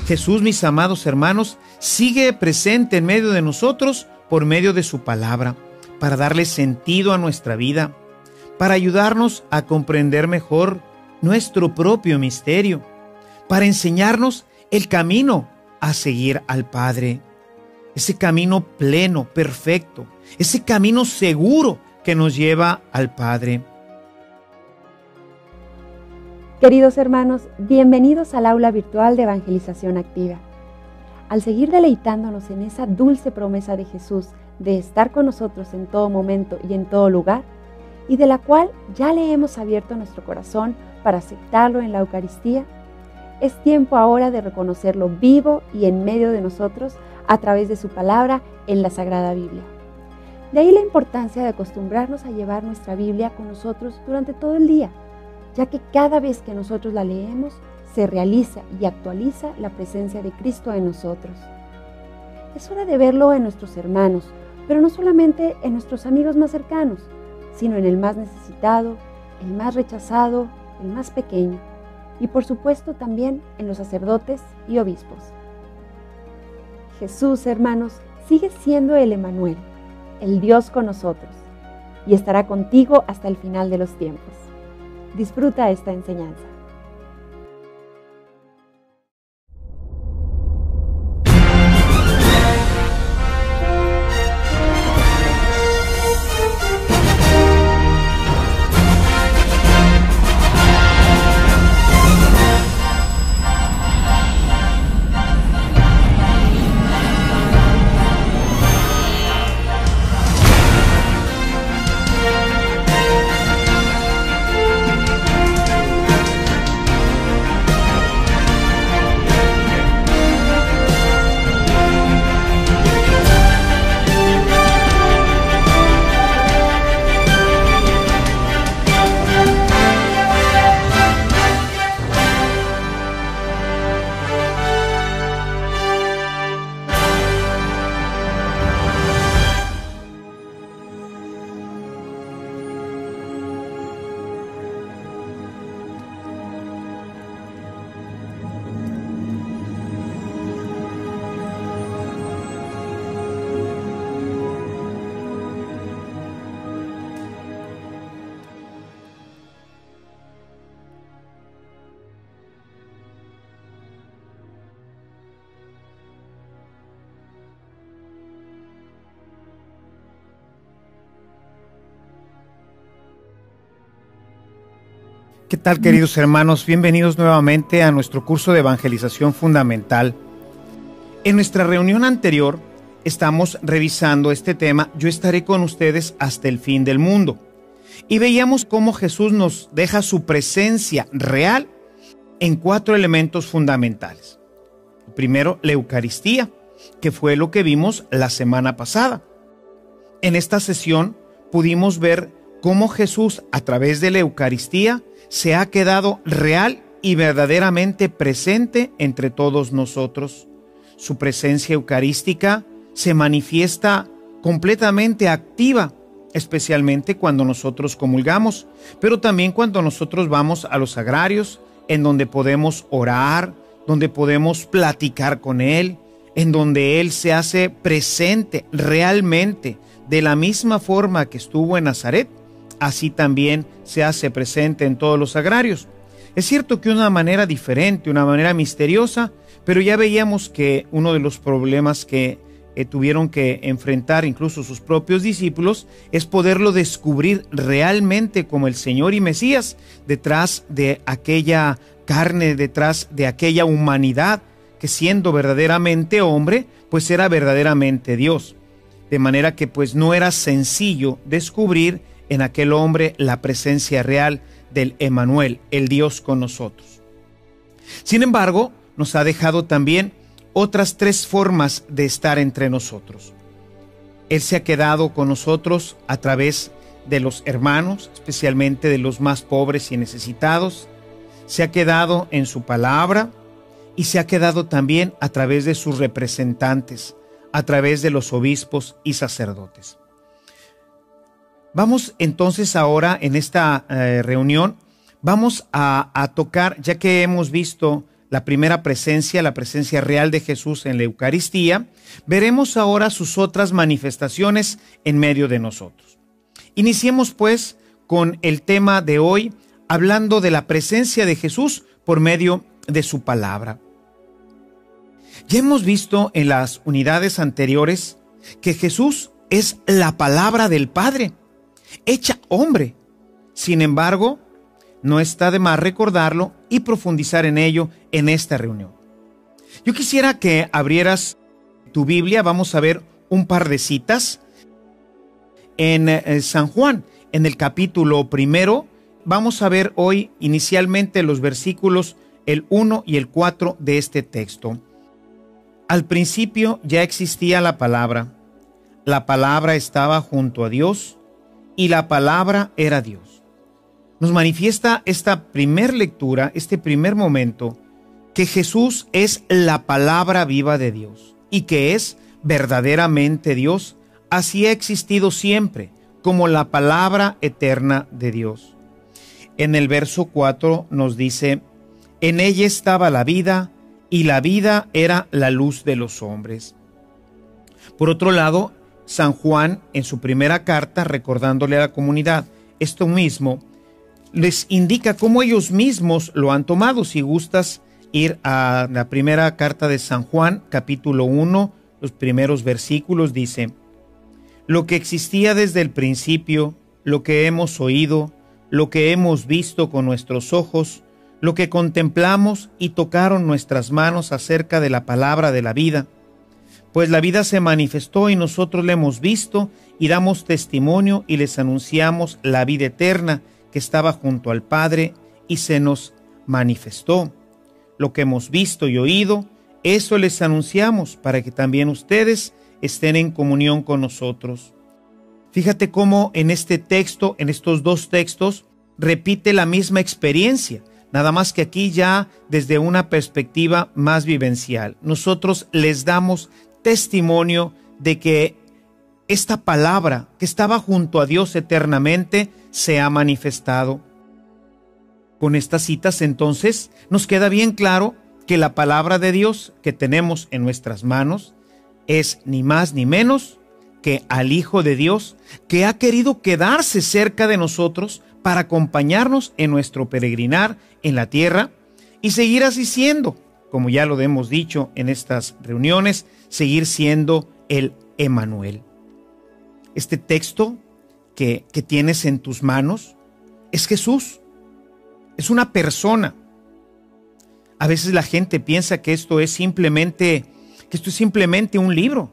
Jesús, mis amados hermanos, sigue presente en medio de nosotros por medio de su palabra, para darle sentido a nuestra vida, para ayudarnos a comprender mejor nuestro propio misterio, para enseñarnos el camino a seguir al Padre, ese camino pleno, perfecto, ese camino seguro que nos lleva al Padre. Queridos hermanos, bienvenidos al aula virtual de Evangelización Activa. Al seguir deleitándonos en esa dulce promesa de Jesús de estar con nosotros en todo momento y en todo lugar, y de la cual ya le hemos abierto nuestro corazón para aceptarlo en la Eucaristía, es tiempo ahora de reconocerlo vivo y en medio de nosotros a través de su palabra en la Sagrada Biblia. De ahí la importancia de acostumbrarnos a llevar nuestra Biblia con nosotros durante todo el día, ya que cada vez que nosotros la leemos, se realiza y actualiza la presencia de Cristo en nosotros. Es hora de verlo en nuestros hermanos, pero no solamente en nuestros amigos más cercanos, sino en el más necesitado, el más rechazado, el más pequeño, y por supuesto también en los sacerdotes y obispos. Jesús, hermanos, sigue siendo el Emmanuel, el Dios con nosotros, y estará contigo hasta el final de los tiempos. Disfruta esta enseñanza. ¿Qué tal, queridos hermanos? Bienvenidos nuevamente a nuestro curso de Evangelización Fundamental. En nuestra reunión anterior estamos revisando este tema, Yo estaré con ustedes hasta el fin del mundo. Y veíamos cómo Jesús nos deja su presencia real en 4 elementos fundamentales. Primero, la Eucaristía, que fue lo que vimos la semana pasada. En esta sesión pudimos ver cómo Jesús, a través de la Eucaristía, se ha quedado real y verdaderamente presente entre todos nosotros. Su presencia eucarística se manifiesta completamente activa, especialmente cuando nosotros comulgamos, pero también cuando nosotros vamos a los sagrarios, en donde podemos orar, donde podemos platicar con Él, en donde Él se hace presente realmente, de la misma forma que estuvo en Nazaret. Así también se hace presente en todos los sagrarios. Es cierto que de una manera diferente, una manera misteriosa, pero ya veíamos que uno de los problemas que tuvieron que enfrentar incluso sus propios discípulos es poderlo descubrir realmente como el Señor y Mesías detrás de aquella carne, detrás de aquella humanidad que, siendo verdaderamente hombre, pues era verdaderamente Dios. De manera que pues no era sencillo descubrir en aquel hombre la presencia real del Emmanuel, el Dios con nosotros. Sin embargo, nos ha dejado también otras 3 formas de estar entre nosotros. Él se ha quedado con nosotros a través de los hermanos, especialmente de los más pobres y necesitados. Se ha quedado en su palabra y se ha quedado también a través de sus representantes, a través de los obispos y sacerdotes. Vamos entonces ahora en esta reunión, vamos a tocar, ya que hemos visto la primera presencia, la presencia real de Jesús en la Eucaristía, veremos ahora sus otras manifestaciones en medio de nosotros. Iniciemos pues con el tema de hoy, hablando de la presencia de Jesús por medio de su palabra. Ya hemos visto en las unidades anteriores que Jesús es la palabra del Padre, hecha hombre. Sin embargo, no está de más recordarlo y profundizar en ello en esta reunión. Yo quisiera que abrieras tu Biblia, vamos a ver un par de citas en San Juan, en el capítulo 1. Vamos a ver hoy inicialmente los versículos el 1 y el 4 de este texto. Al principio ya existía la palabra estaba junto a Dios y la palabra era Dios. Nos manifiesta esta primer lectura, este primer momento, que Jesús es la palabra viva de Dios y que es verdaderamente Dios. Así ha existido siempre, como la palabra eterna de Dios. En el verso 4 nos dice: en ella estaba la vida, y la vida era la luz de los hombres. Por otro lado, San Juan, en su primera carta, recordándole a la comunidad esto mismo, les indica cómo ellos mismos lo han tomado. Si gustas ir a la primera carta de San Juan, capítulo 1, los primeros versículos, dice: lo que existía desde el principio, lo que hemos oído, lo que hemos visto con nuestros ojos, lo que contemplamos y tocaron nuestras manos acerca de la palabra de la vida. Pues la vida se manifestó y nosotros la hemos visto y damos testimonio y les anunciamos la vida eterna que estaba junto al Padre y se nos manifestó. Lo que hemos visto y oído, eso les anunciamos para que también ustedes estén en comunión con nosotros. Fíjate cómo en este texto, en estos dos textos, repite la misma experiencia, nada más que aquí ya desde una perspectiva más vivencial. Nosotros les damos testimonio de que esta palabra que estaba junto a Dios eternamente se ha manifestado. Con estas citas entonces nos queda bien claro que la palabra de Dios que tenemos en nuestras manos es ni más ni menos que al Hijo de Dios, que ha querido quedarse cerca de nosotros para acompañarnos en nuestro peregrinar en la tierra y seguir así siendo, como ya lo hemos dicho en estas reuniones, seguir siendo el Emmanuel. Este texto que tienes en tus manos es Jesús, es una persona. A veces la gente piensa que esto es simplemente un libro,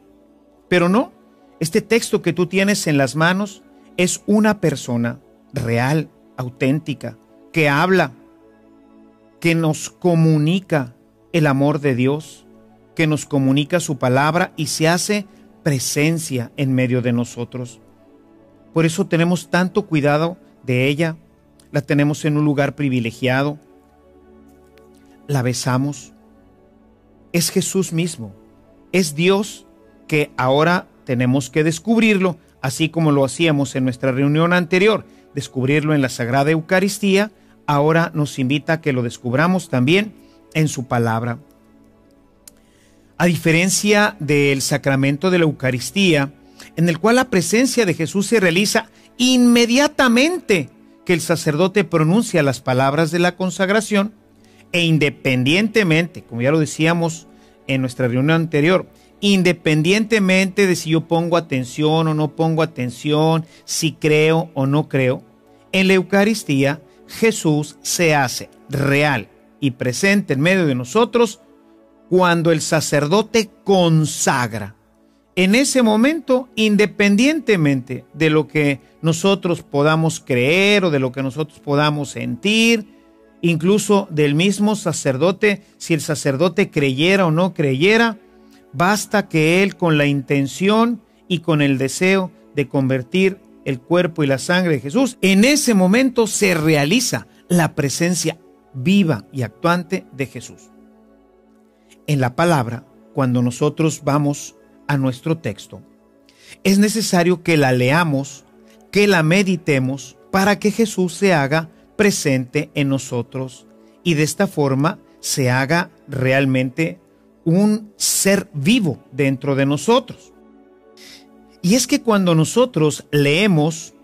pero no. Este texto que tú tienes en las manos es una persona real, auténtica, que habla, que nos comunica el amor de Dios, que nos comunica su palabra y se hace presencia en medio de nosotros. Por eso tenemos tanto cuidado de ella, la tenemos en un lugar privilegiado, la besamos. Es Jesús mismo, es Dios que ahora tenemos que descubrirlo, así como lo hacíamos en nuestra reunión anterior, descubrirlo en la Sagrada Eucaristía. Ahora nos invita a que lo descubramos también en su palabra. A diferencia del sacramento de la Eucaristía, en el cual la presencia de Jesús se realiza inmediatamente que el sacerdote pronuncia las palabras de la consagración, e independientemente, como ya lo decíamos en nuestra reunión anterior, independientemente de si yo pongo atención o no pongo atención, si creo o no creo, en la Eucaristía Jesús se hace real y presente en medio de nosotros cuando el sacerdote consagra. En ese momento, independientemente de lo que nosotros podamos creer o de lo que nosotros podamos sentir, incluso del mismo sacerdote, si el sacerdote creyera o no creyera, basta que él, con la intención y con el deseo de convertir el cuerpo y la sangre de Jesús, en ese momento se realiza la presencia viva y actuante de Jesús. En la palabra, cuando nosotros vamos a nuestro texto, es necesario que la leamos, que la meditemos para que Jesús se haga presente en nosotros y de esta forma se haga realmente un ser vivo dentro de nosotros. Y es que cuando nosotros leemos,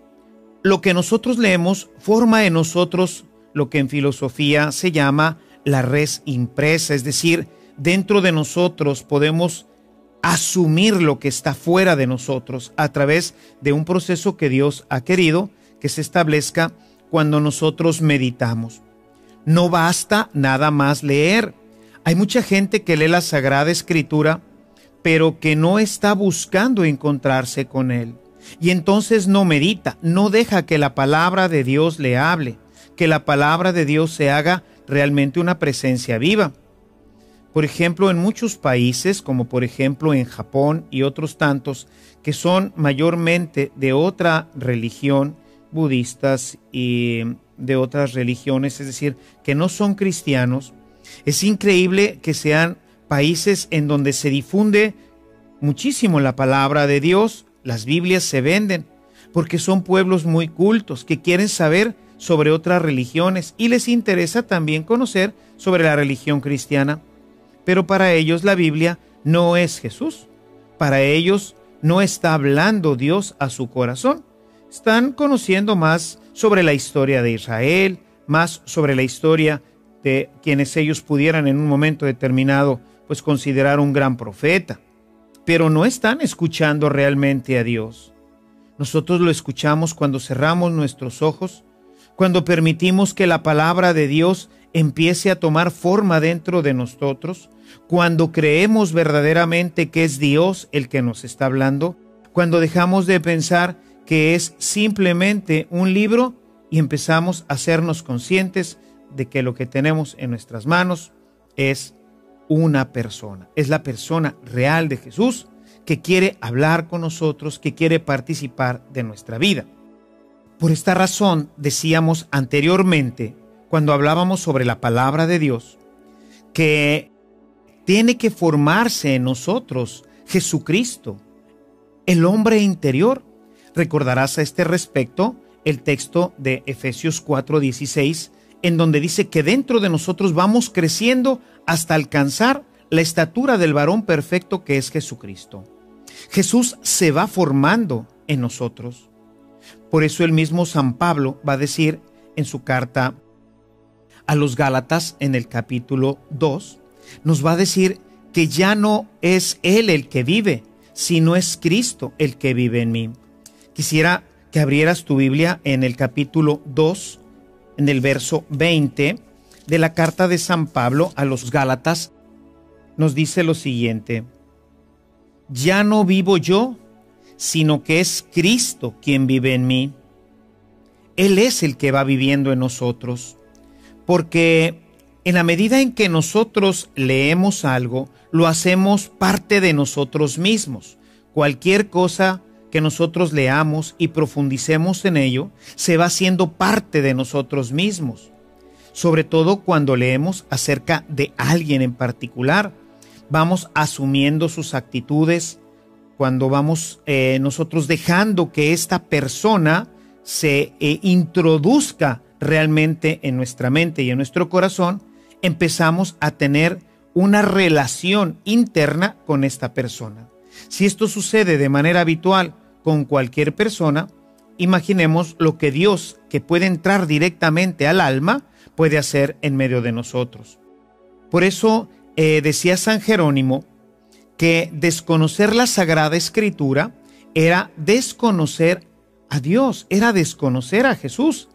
lo que nosotros leemos forma en nosotros lo que en filosofía se llama la res impresa, es decir, dentro de nosotros podemos asumir lo que está fuera de nosotros a través de un proceso que Dios ha querido que se establezca cuando nosotros meditamos. No basta nada más leer. Hay mucha gente que lee la Sagrada Escritura, pero que no está buscando encontrarse con Él. Y entonces no medita, no deja que la palabra de Dios le hable, que la palabra de Dios se haga realmente una presencia viva. Por ejemplo, en muchos países, como por ejemplo en Japón y otros tantos, que son mayormente de otra religión, budistas y de otras religiones, es decir, que no son cristianos, es increíble que sean países en donde se difunde muchísimo la palabra de Dios, las Biblias se venden, porque son pueblos muy cultos que quieren saber sobre otras religiones y les interesa también conocer sobre la religión cristiana. Pero para ellos la Biblia no es Jesús. Para ellos no está hablando Dios a su corazón. Están conociendo más sobre la historia de Israel, más sobre la historia de quienes ellos pudieran en un momento determinado pues considerar un gran profeta. Pero no están escuchando realmente a Dios. Nosotros lo escuchamos cuando cerramos nuestros ojos, cuando permitimos que la palabra de Dios empiece a tomar forma dentro de nosotros, cuando creemos verdaderamente que es Dios el que nos está hablando, cuando dejamos de pensar que es simplemente un libro y empezamos a hacernos conscientes de que lo que tenemos en nuestras manos es una persona, es la persona real de Jesús que quiere hablar con nosotros, que quiere participar de nuestra vida. Por esta razón decíamos anteriormente, cuando hablábamos sobre la palabra de Dios, que tiene que formarse en nosotros Jesucristo, el hombre interior. Recordarás a este respecto el texto de Efesios 4:16, en donde dice que dentro de nosotros vamos creciendo hasta alcanzar la estatura del varón perfecto que es Jesucristo. Jesús se va formando en nosotros. Por eso el mismo San Pablo va a decir en su carta a los Gálatas, en el capítulo 2, nos va a decir que ya no es Él el que vive, sino es Cristo el que vive en mí. Quisiera que abrieras tu Biblia en el capítulo 2, en el verso 20 de la carta de San Pablo a los Gálatas. Nos dice lo siguiente: ya no vivo yo, sino que es Cristo quien vive en mí. Él es el que va viviendo en nosotros, porque en la medida en que nosotros leemos algo, lo hacemos parte de nosotros mismos. Cualquier cosa que nosotros leamos y profundicemos en ello, se va haciendo parte de nosotros mismos. Sobre todo cuando leemos acerca de alguien en particular, vamos asumiendo sus actitudes, cuando vamos nosotros dejando que esta persona se introduzca realmente en nuestra mente y en nuestro corazón, empezamos a tener una relación interna con esta persona. Si esto sucede de manera habitual con cualquier persona, imaginemos lo que Dios, que puede entrar directamente al alma, puede hacer en medio de nosotros. Por eso decía San Jerónimo que desconocer la Sagrada Escritura era desconocer a Dios, era desconocer a Jesús.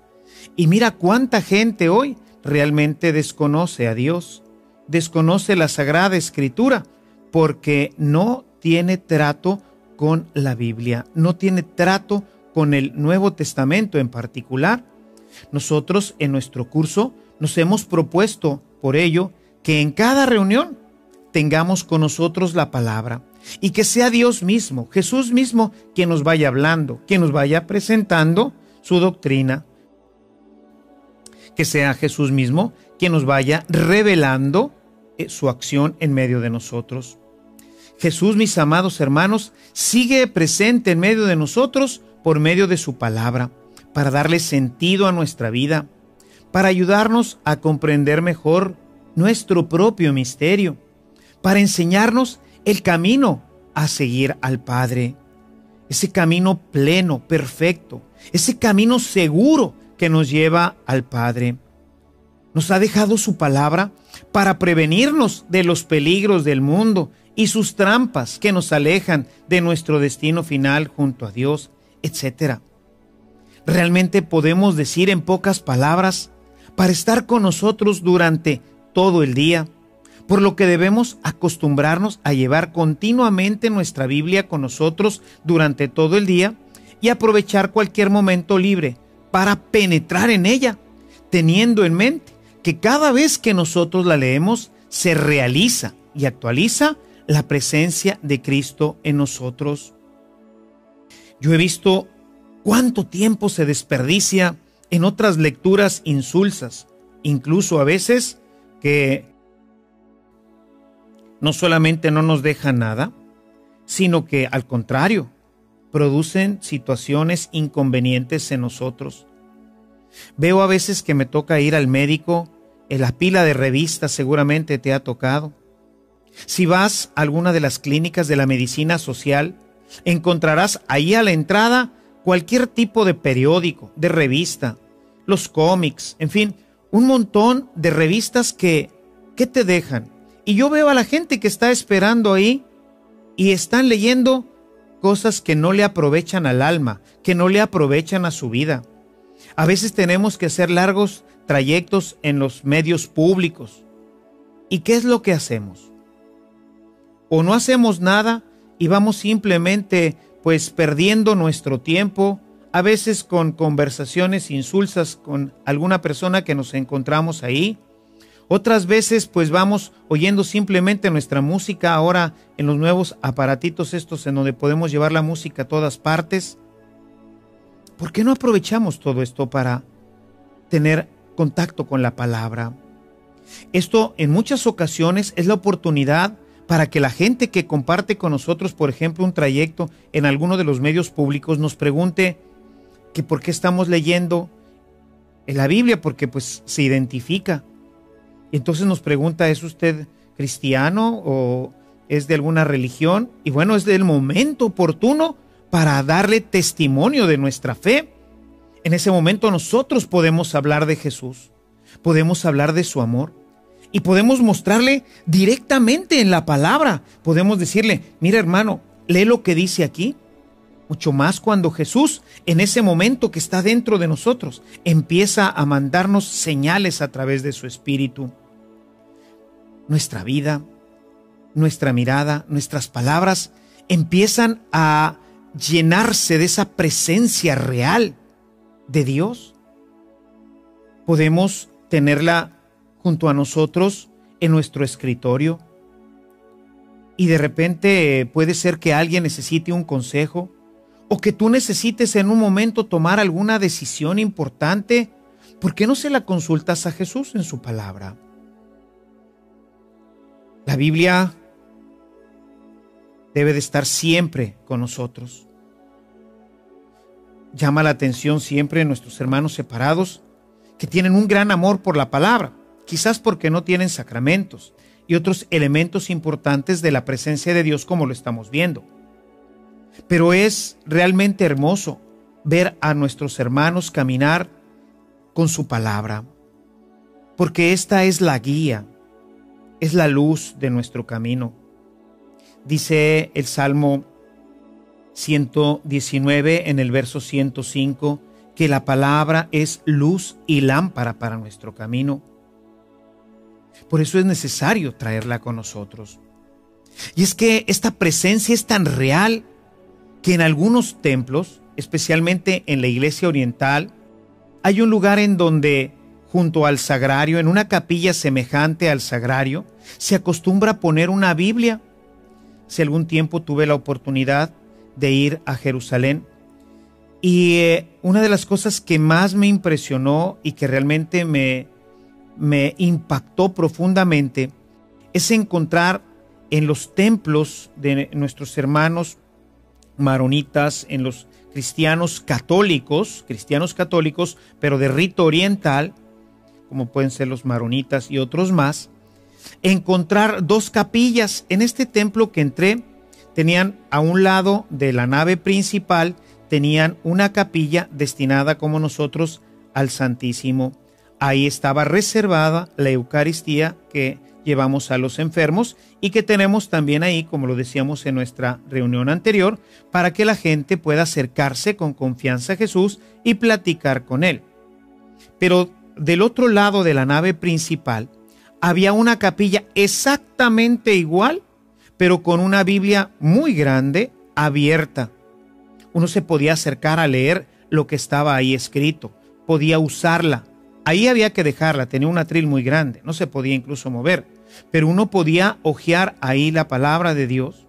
Y mira cuánta gente hoy realmente desconoce a Dios, desconoce la Sagrada Escritura, porque no tiene trato con la Biblia, no tiene trato con el Nuevo Testamento en particular. Nosotros en nuestro curso nos hemos propuesto por ello que en cada reunión tengamos con nosotros la palabra y que sea Dios mismo, Jesús mismo, quien nos vaya hablando, quien nos vaya presentando su doctrina, que sea Jesús mismo quien nos vaya revelando su acción en medio de nosotros. Jesús, mis amados hermanos, sigue presente en medio de nosotros por medio de su palabra, para darle sentido a nuestra vida, para ayudarnos a comprender mejor nuestro propio misterio, para enseñarnos el camino a seguir al Padre. Ese camino pleno, perfecto, ese camino seguro que nos lleva al Padre. Nos ha dejado su palabra para prevenirnos de los peligros del mundo y sus trampas que nos alejan de nuestro destino final junto a Dios, etc. Realmente podemos decir en pocas palabras, para estar con nosotros durante todo el día, por lo que debemos acostumbrarnos a llevar continuamente nuestra Biblia con nosotros durante todo el día y aprovechar cualquier momento libre para penetrar en ella, teniendo en mente que cada vez que nosotros la leemos se realiza y actualiza la presencia de Cristo en nosotros. Yo he visto cuánto tiempo se desperdicia en otras lecturas insulsas, incluso a veces que no solamente no nos dejan nada, sino que al contrario, producen situaciones inconvenientes en nosotros. Veo a veces que me toca ir al médico, en la pila de revistas seguramente te ha tocado. Si vas a alguna de las clínicas de la medicina social, encontrarás ahí a la entrada cualquier tipo de periódico, de revista, los cómics, en fin, un montón de revistas que te dejan. Y yo veo a la gente que está esperando ahí y están leyendo cosas que no le aprovechan al alma, que no le aprovechan a su vida. A veces tenemos que hacer largos trayectos en los medios públicos. ¿Y qué es lo que hacemos? O no hacemos nada y vamos simplemente pues perdiendo nuestro tiempo, a veces con conversaciones insulsas con alguna persona que nos encontramos ahí. Otras veces pues vamos oyendo simplemente nuestra música ahora en los nuevos aparatitos estos en donde podemos llevar la música a todas partes. ¿Por qué no aprovechamos todo esto para tener contacto con la palabra? Esto en muchas ocasiones es la oportunidad para que la gente que comparte con nosotros, por ejemplo, un trayecto en alguno de los medios públicos, nos pregunte que por qué estamos leyendo en la Biblia, porque pues se identifica. Y entonces nos pregunta, ¿es usted cristiano o es de alguna religión? Y bueno, es del momento oportuno para darle testimonio de nuestra fe. En ese momento nosotros podemos hablar de Jesús, podemos hablar de su amor y podemos mostrarle directamente en la palabra. Podemos decirle, mira hermano, lee lo que dice aquí. Mucho más cuando Jesús, en ese momento que está dentro de nosotros, empieza a mandarnos señales a través de su Espíritu. Nuestra vida, nuestra mirada, nuestras palabras empiezan a llenarse de esa presencia real de Dios. Podemos tenerla junto a nosotros en nuestro escritorio y de repente puede ser que alguien necesite un consejo o que tú necesites en un momento tomar alguna decisión importante. ¿Por qué no se la consultas a Jesús en su palabra? La Biblia debe de estar siempre con nosotros. Llama la atención siempre nuestros hermanos separados que tienen un gran amor por la palabra, quizás porque no tienen sacramentos y otros elementos importantes de la presencia de Dios como lo estamos viendo. Pero es realmente hermoso ver a nuestros hermanos caminar con su palabra, porque esta es la guía, es la luz de nuestro camino. Dice el Salmo 119 en el verso 105 que la palabra es luz y lámpara para nuestro camino. Por eso es necesario traerla con nosotros. Y es que esta presencia es tan real que en algunos templos, especialmente en la iglesia oriental, hay un lugar en donde junto al sagrario, en una capilla semejante al sagrario, se acostumbra a poner una Biblia. Hace algún tiempo tuve la oportunidad de ir a Jerusalén y una de las cosas que más me impresionó y que realmente me impactó profundamente es encontrar en los templos de nuestros hermanos maronitas, en los cristianos católicos, pero de rito oriental, como pueden ser los maronitas y otros más, encontrar dos capillas. En este templo que entré, tenían a un lado de la nave principal, tenían una capilla destinada como nosotros al Santísimo. Ahí estaba reservada la Eucaristía que llevamos a los enfermos y que tenemos también ahí, como lo decíamos en nuestra reunión anterior, para que la gente pueda acercarse con confianza a Jesús y platicar con Él. Pero del otro lado de la nave principal había una capilla exactamente igual, pero con una Biblia muy grande, abierta. Uno se podía acercar a leer lo que estaba ahí escrito, podía usarla. Ahí había que dejarla, tenía un atril muy grande, no se podía incluso mover, pero uno podía hojear ahí la palabra de Dios.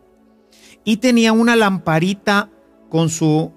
Y tenía una lamparita con su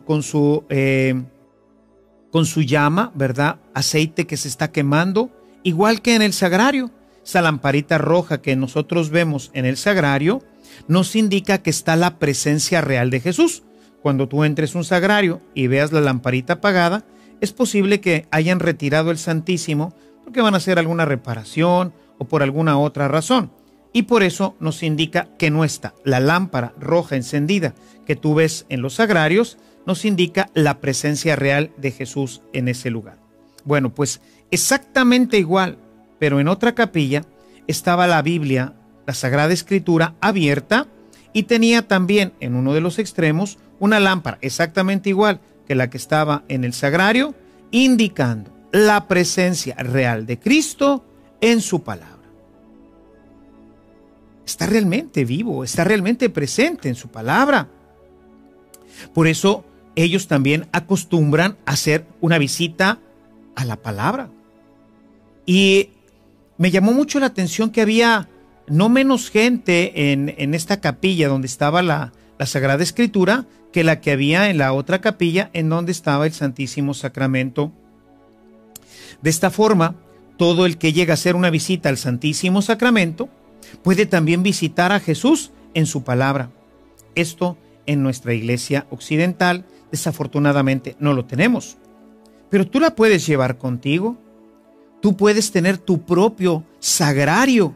llama, ¿verdad? Aceite que se está quemando, igual que en el sagrario. Esa lamparita roja que nosotros vemos en el sagrario nos indica que está la presencia real de Jesús. Cuando tú entres a un sagrario y veas la lamparita apagada, es posible que hayan retirado el Santísimo porque van a hacer alguna reparación o por alguna otra razón. Y por eso nos indica que no está. La lámpara roja encendida que tú ves en los sagrarios nos indica la presencia real de Jesús en ese lugar. Bueno, pues exactamente igual, pero en otra capilla estaba la Biblia, la Sagrada Escritura abierta, y tenía también en uno de los extremos una lámpara exactamente igual que la que estaba en el sagrario, indicando la presencia real de Cristo en su palabra. Está realmente vivo, está realmente presente en su palabra. Por eso ellos también acostumbran a hacer una visita a la palabra. Y me llamó mucho la atención que había no menos gente en esta capilla donde estaba la Sagrada Escritura que la que había en la otra capilla en donde estaba el Santísimo Sacramento. De esta forma, todo el que llega a hacer una visita al Santísimo Sacramento puede también visitar a Jesús en su palabra. Esto en nuestra iglesia occidental desafortunadamente no lo tenemos, pero tú la puedes llevar contigo. Tú puedes tener tu propio sagrario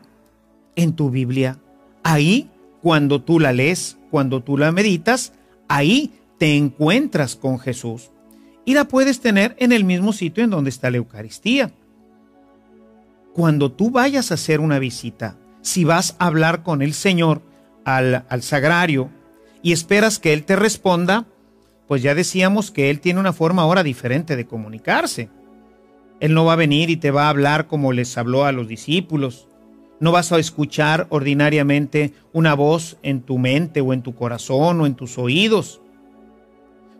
en tu Biblia. Ahí, cuando tú la lees, cuando tú la meditas, ahí te encuentras con Jesús. Y la puedes tener en el mismo sitio en donde está la Eucaristía. Cuando tú vayas a hacer una visita, si vas a hablar con el Señor al sagrario y esperas que Él te responda, pues ya decíamos que Él tiene una forma ahora diferente de comunicarse. Él no va a venir y te va a hablar como les habló a los discípulos. No vas a escuchar ordinariamente una voz en tu mente o en tu corazón o en tus oídos.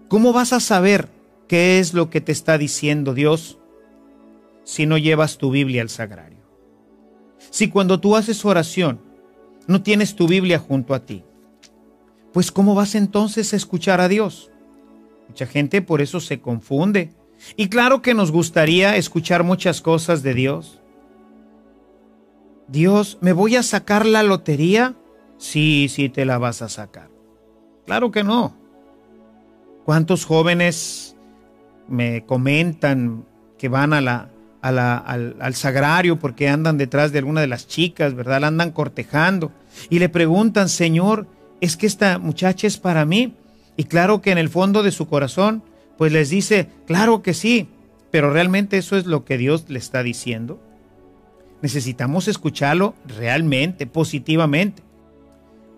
¿Cómo vas a saber qué es lo que te está diciendo Dios si no llevas tu Biblia al sagrario? Si cuando tú haces oración no tienes tu Biblia junto a ti, pues ¿cómo vas entonces a escuchar a Dios? Mucha gente por eso se confunde. Y claro que nos gustaría escuchar muchas cosas de Dios. Dios, ¿me voy a sacar la lotería? Sí, sí te la vas a sacar. Claro que no. ¿Cuántos jóvenes me comentan que van al sagrario porque andan detrás de alguna de las chicas, ¿verdad? La andan cortejando y le preguntan, Señor, ¿es que esta muchacha es para mí? Y claro que en el fondo de su corazón pues les dice, claro que sí, pero realmente eso es lo que Dios le está diciendo. Necesitamos escucharlo realmente, positivamente.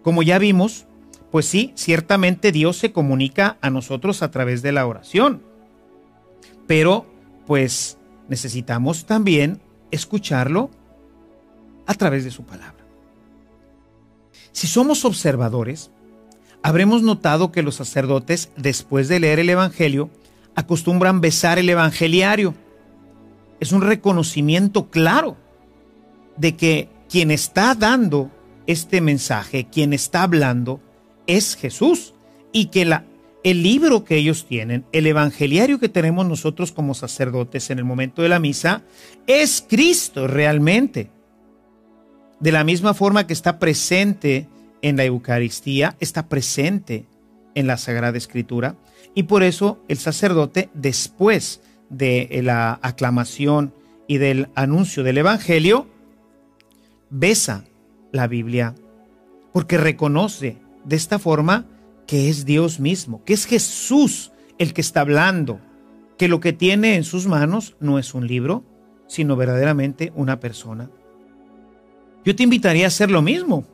Como ya vimos, pues sí, ciertamente Dios se comunica a nosotros a través de la oración, pero pues necesitamos también escucharlo a través de su palabra. Si somos observadores, habremos notado que los sacerdotes, después de leer el Evangelio, acostumbran besar el evangeliario. Es un reconocimiento claro de que quien está dando este mensaje, quien está hablando, es Jesús, y que el libro que ellos tienen, el evangeliario que tenemos nosotros como sacerdotes en el momento de la misa, es Cristo realmente. De la misma forma que está presente en la Eucaristía, está presente en la Sagrada Escritura, y por eso el sacerdote, después de la aclamación y del anuncio del Evangelio, besa la Biblia porque reconoce de esta forma que es Dios mismo, que es Jesús el que está hablando, que lo que tiene en sus manos no es un libro, sino verdaderamente una persona. Yo te invitaría a hacer lo mismo.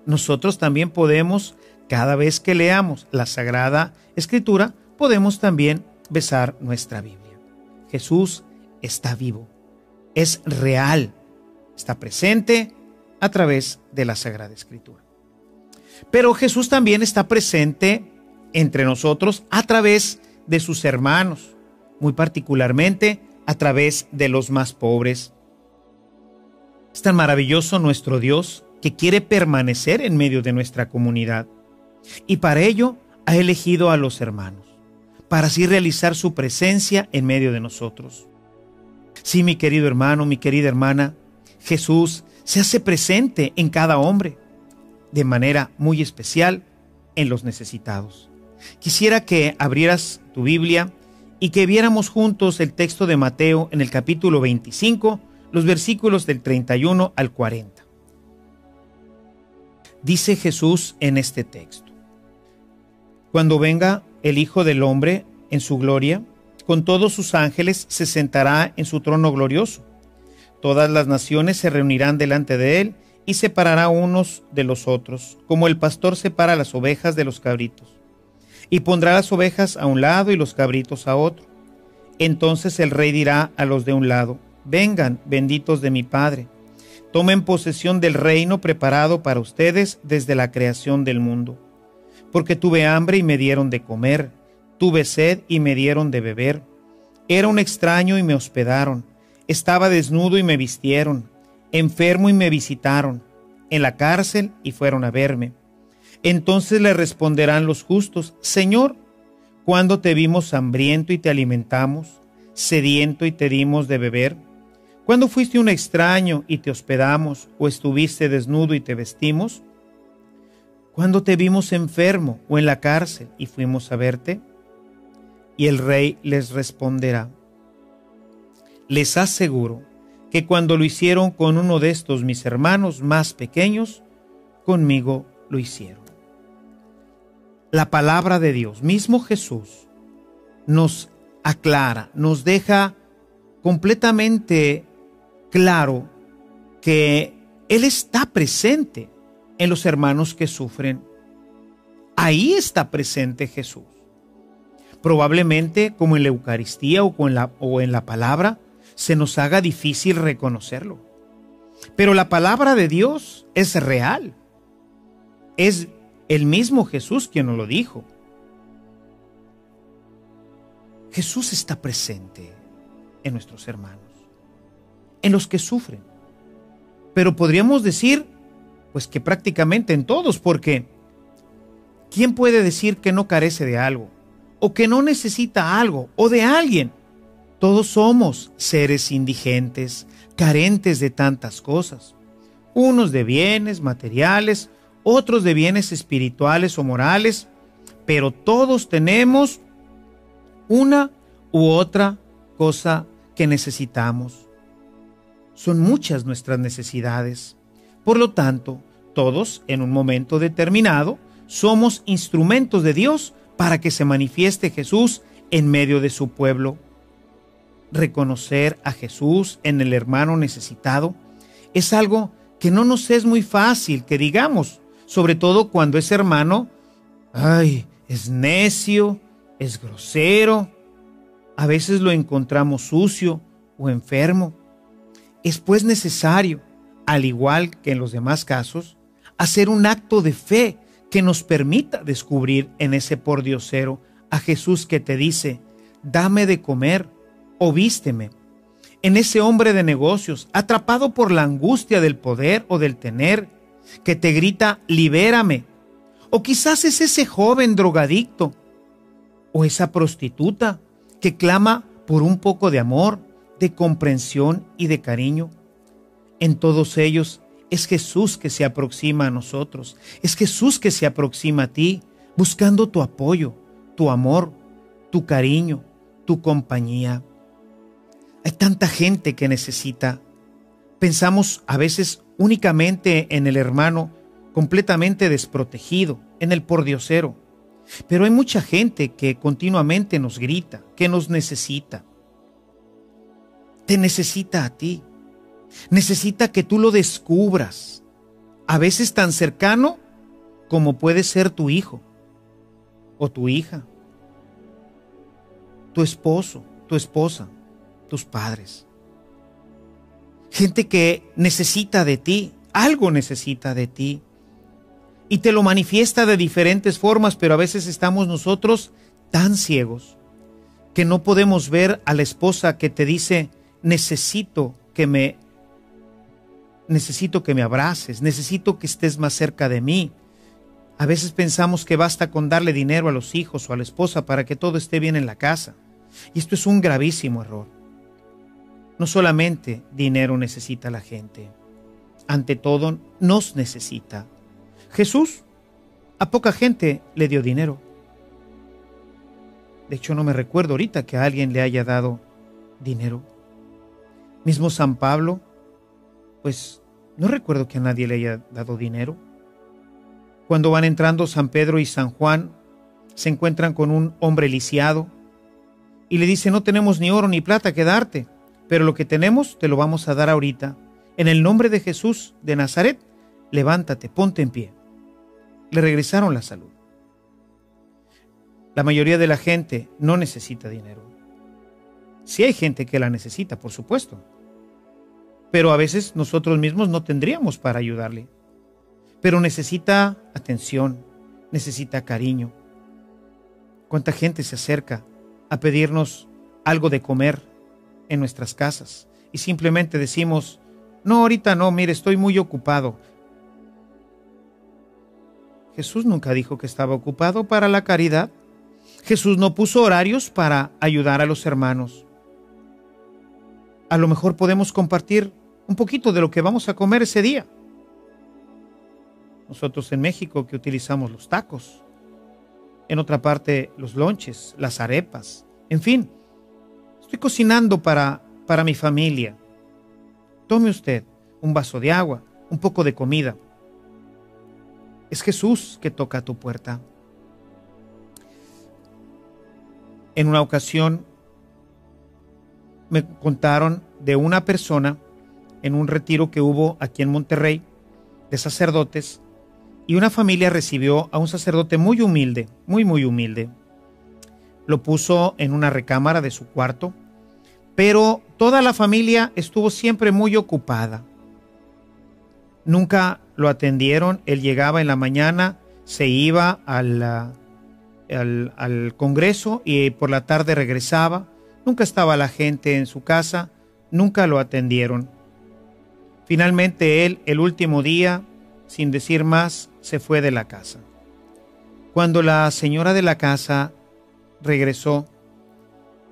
Nosotros también podemos, cada vez que leamos la Sagrada Escritura, podemos también besar nuestra Biblia. Jesús está vivo, es real, está presente a través de la Sagrada Escritura. Pero Jesús también está presente entre nosotros a través de sus hermanos, muy particularmente a través de los más pobres. Es tan maravilloso nuestro Dios que quiere permanecer en medio de nuestra comunidad y para ello ha elegido a los hermanos, para así realizar su presencia en medio de nosotros. Sí, mi querido hermano, mi querida hermana, Jesús se hace presente en cada hombre, de manera muy especial en los necesitados. Quisiera que abrieras tu Biblia y que viéramos juntos el texto de Mateo en el capítulo 25, los versículos del 31 al 40. Dice Jesús en este texto: Cuando venga el Hijo del Hombre en su gloria, con todos sus ángeles se sentará en su trono glorioso. Todas las naciones se reunirán delante de él y separará unos de los otros, como el pastor separa las ovejas de los cabritos. Y pondrá las ovejas a un lado y los cabritos a otro. Entonces el rey dirá a los de un lado: Vengan, benditos de mi Padre, tomen posesión del reino preparado para ustedes desde la creación del mundo. Porque tuve hambre y me dieron de comer, tuve sed y me dieron de beber, era un extraño y me hospedaron, estaba desnudo y me vistieron, enfermo y me visitaron, en la cárcel y fueron a verme. Entonces le responderán los justos: Señor, ¿cuándo te vimos hambriento y te alimentamos, sediento y te dimos de beber? ¿Cuándo fuiste un extraño y te hospedamos, o estuviste desnudo y te vestimos? ¿Cuándo te vimos enfermo o en la cárcel y fuimos a verte? Y el rey les responderá: Les aseguro que cuando lo hicieron con uno de estos mis hermanos más pequeños, conmigo lo hicieron. La palabra de Dios, mismo Jesús, nos aclara, nos deja completamente claro que Él está presente en los hermanos que sufren. Ahí está presente Jesús. Probablemente, como en la Eucaristía o en la palabra, se nos haga difícil reconocerlo. Pero la palabra de Dios es real. Es el mismo Jesús quien nos lo dijo. Jesús está presente en nuestros hermanos, en los que sufren. Pero podríamos decir, pues que prácticamente en todos, porque ¿quién puede decir que no carece de algo, o que no necesita algo, o de alguien? Todos somos seres indigentes, carentes de tantas cosas. Unos de bienes materiales, otros de bienes espirituales o morales, pero todos tenemos una u otra cosa que necesitamos. Son muchas nuestras necesidades. Por lo tanto, todos en un momento determinado somos instrumentos de Dios para que se manifieste Jesús en medio de su pueblo. Reconocer a Jesús en el hermano necesitado es algo que no nos es muy fácil que digamos, sobre todo cuando ese hermano, es necio, es grosero, a veces lo encontramos sucio o enfermo. Es pues necesario, al igual que en los demás casos, hacer un acto de fe que nos permita descubrir en ese pordiosero a Jesús que te dice: dame de comer o vísteme. En ese hombre de negocios, atrapado por la angustia del poder o del tener, que te grita: libérame. O quizás es ese joven drogadicto o esa prostituta que clama por un poco de amor, de comprensión y de cariño. En todos ellos es Jesús que se aproxima a nosotros, es Jesús que se aproxima a ti, buscando tu apoyo, tu amor, tu cariño, tu compañía. Hay tanta gente que necesita, Pensamos a veces únicamente en el hermano completamente desprotegido, en el pordiosero. Pero hay mucha gente que continuamente nos grita, que nos necesita. Te necesita a ti. Necesita que tú lo descubras. A veces tan cercano como puede ser tu hijo o tu hija, tu esposo, tu esposa, tus padres. Gente que necesita de ti, algo necesita de ti. Y te lo manifiesta de diferentes formas, pero a veces estamos nosotros tan ciegos que no podemos ver a la esposa que te dice, necesito que me abraces, necesito que estés más cerca de mí. A veces pensamos que basta con darle dinero a los hijos o a la esposa para que todo esté bien en la casa. Y esto es un gravísimo error. No solamente dinero necesita la gente, ante todo nos necesita. Jesús a poca gente le dio dinero. De hecho, no me recuerdo ahorita que a alguien le haya dado dinero. Mismo San Pablo, pues no recuerdo que a nadie le haya dado dinero. Cuando van entrando San Pedro y San Juan, se encuentran con un hombre lisiado y le dice, no tenemos ni oro ni plata que darte, pero lo que tenemos te lo vamos a dar ahorita. En el nombre de Jesús de Nazaret, levántate, ponte en pie. Le regresaron la salud. La mayoría de la gente no necesita dinero. Sí hay gente que la necesita, por supuesto, pero a veces nosotros mismos no tendríamos para ayudarle. Pero necesita atención, necesita cariño. ¿Cuánta gente se acerca a pedirnos algo de comer en nuestras casas y simplemente decimos, no, ahorita no, mire, estoy muy ocupado? Jesús nunca dijo que estaba ocupado para la caridad. Jesús no puso horarios para ayudar a los hermanos. A lo mejor podemos compartir un poquito de lo que vamos a comer ese día. Nosotros en México que utilizamos los tacos, en otra parte los lonches, las arepas, en fin, estoy cocinando para mi familia. Tome usted un vaso de agua, un poco de comida. Es Jesús que toca a tu puerta. En una ocasión me contaron de una persona en un retiro que hubo aquí en Monterrey de sacerdotes, y una familia recibió a un sacerdote muy humilde, muy humilde. Lo puso en una recámara de su cuarto, pero toda la familia estuvo siempre muy ocupada. Nunca lo atendieron. Él llegaba en la mañana, se iba al congreso y por la tarde regresaba. Nunca estaba la gente en su casa, nunca lo atendieron. Finalmente él, el último día, sin decir más, se fue de la casa. Cuando la señora de la casa regresó,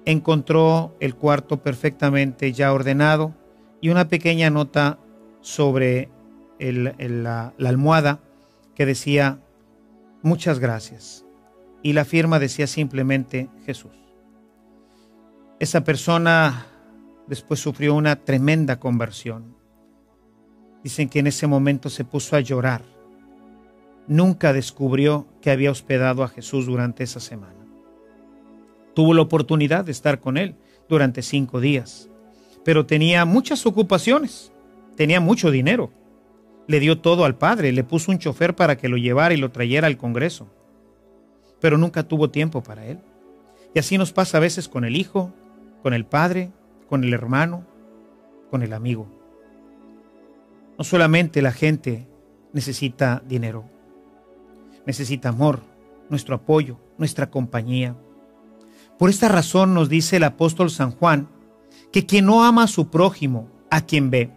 encontró el cuarto perfectamente ya ordenado y una pequeña nota sobre la almohada que decía, muchas gracias. Y la firma decía simplemente Jesús. Esa persona después sufrió una tremenda conversión. Dicen que en ese momento se puso a llorar. Nunca descubrió que había hospedado a Jesús durante esa semana. Tuvo la oportunidad de estar con él durante 5 días, pero tenía muchas ocupaciones, tenía mucho dinero. Le dio todo al padre, le puso un chofer para que lo llevara y lo trayera al congreso, pero nunca tuvo tiempo para él. Y así nos pasa a veces con el hijo, con el padre, con el hermano, con el amigo. No solamente la gente necesita dinero, necesita amor, nuestro apoyo, nuestra compañía. Por esta razón nos dice el apóstol San Juan que quien no ama a su prójimo, a quien ve,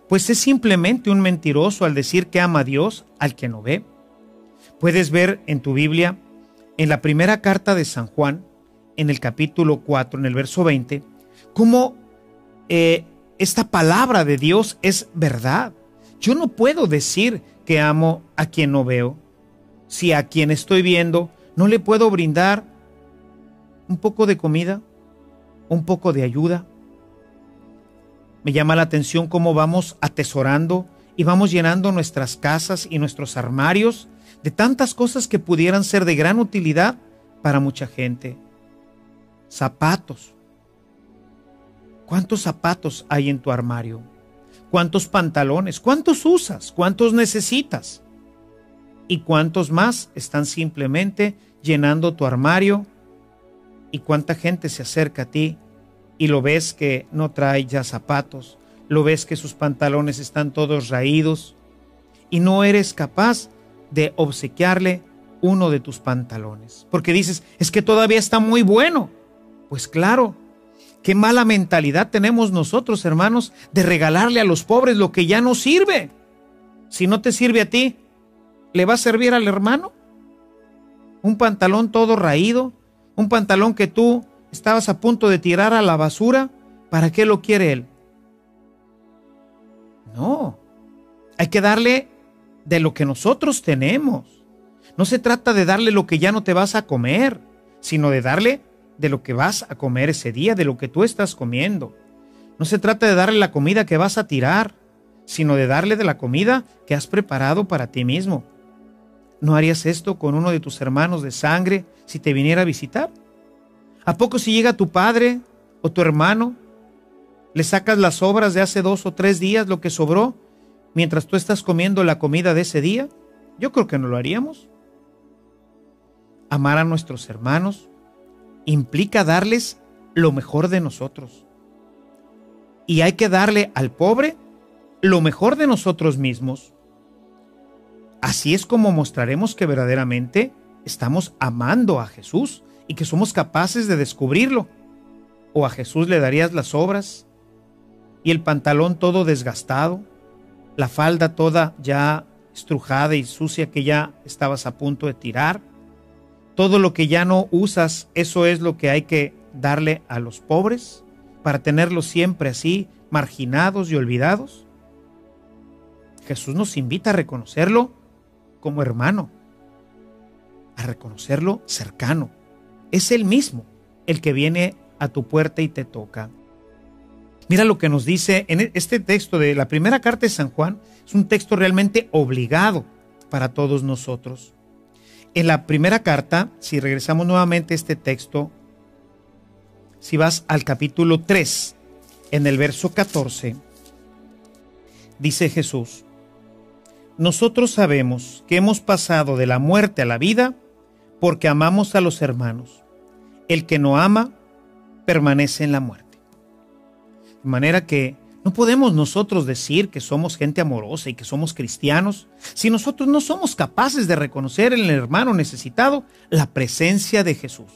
pues es simplemente un mentiroso al decir que ama a Dios al que no ve. Puedes ver en tu Biblia, en la primera carta de San Juan, en el capítulo 4, en el verso 20, cómo esta palabra de Dios es verdad. Yo no puedo decir que amo a quien no veo, si a quien estoy viendo no le puedo brindar un poco de comida, un poco de ayuda. Me llama la atención cómo vamos atesorando y vamos llenando nuestras casas y nuestros armarios de tantas cosas que pudieran ser de gran utilidad para mucha gente. Zapatos. ¿Cuántos zapatos hay en tu armario? ¿Cuántos pantalones? ¿Cuántos usas? ¿Cuántos necesitas? ¿Y cuántos más están simplemente llenando tu armario? ¿Y cuánta gente se acerca a ti y lo ves que no trae ya zapatos? Lo ves que sus pantalones están todos raídos y no eres capaz de obsequiarle uno de tus pantalones. Porque dices, es que todavía está muy bueno. Pues claro, qué mala mentalidad tenemos nosotros, hermanos, de regalarle a los pobres lo que ya no sirve. Si no te sirve a ti, ¿le va a servir al hermano? Un pantalón todo raído, un pantalón que tú estabas a punto de tirar a la basura, ¿para qué lo quiere él? No, hay que darle de lo que nosotros tenemos. No se trata de darle lo que ya no te vas a comer, sino de darle de lo que vas a comer ese día, de lo que tú estás comiendo. No se trata de darle la comida que vas a tirar, sino de darle de la comida que has preparado para ti mismo. ¿No harías esto con uno de tus hermanos de sangre si te viniera a visitar? ¿A poco si llega tu padre o tu hermano, le sacas las sobras de hace 2 o 3 días, lo que sobró, mientras tú estás comiendo la comida de ese día? Yo creo que no lo haríamos. Amar a nuestros hermanos implica darles lo mejor de nosotros. Y hay que darle al pobre lo mejor de nosotros mismos. Así es como mostraremos que verdaderamente estamos amando a Jesús y que somos capaces de descubrirlo. ¿O a Jesús le darías las sobras y el pantalón todo desgastado, la falda toda ya estrujada y sucia que ya estabas a punto de tirar? Todo lo que ya no usas, eso es lo que hay que darle a los pobres para tenerlos siempre así, marginados y olvidados. Jesús nos invita a reconocerlo como hermano, a reconocerlo cercano. Es Él mismo el que viene a tu puerta y te toca. Mira lo que nos dice en este texto de la primera carta de San Juan. Es un texto realmente obligado para todos nosotros. En la primera carta, si regresamos nuevamente a este texto, si vas al capítulo 3, en el verso 14, dice Jesús: nosotros sabemos que hemos pasado de la muerte a la vida porque amamos a los hermanos. El que no ama permanece en la muerte. De manera que no podemos nosotros decir que somos gente amorosa y que somos cristianos si nosotros no somos capaces de reconocer en el hermano necesitado la presencia de Jesús.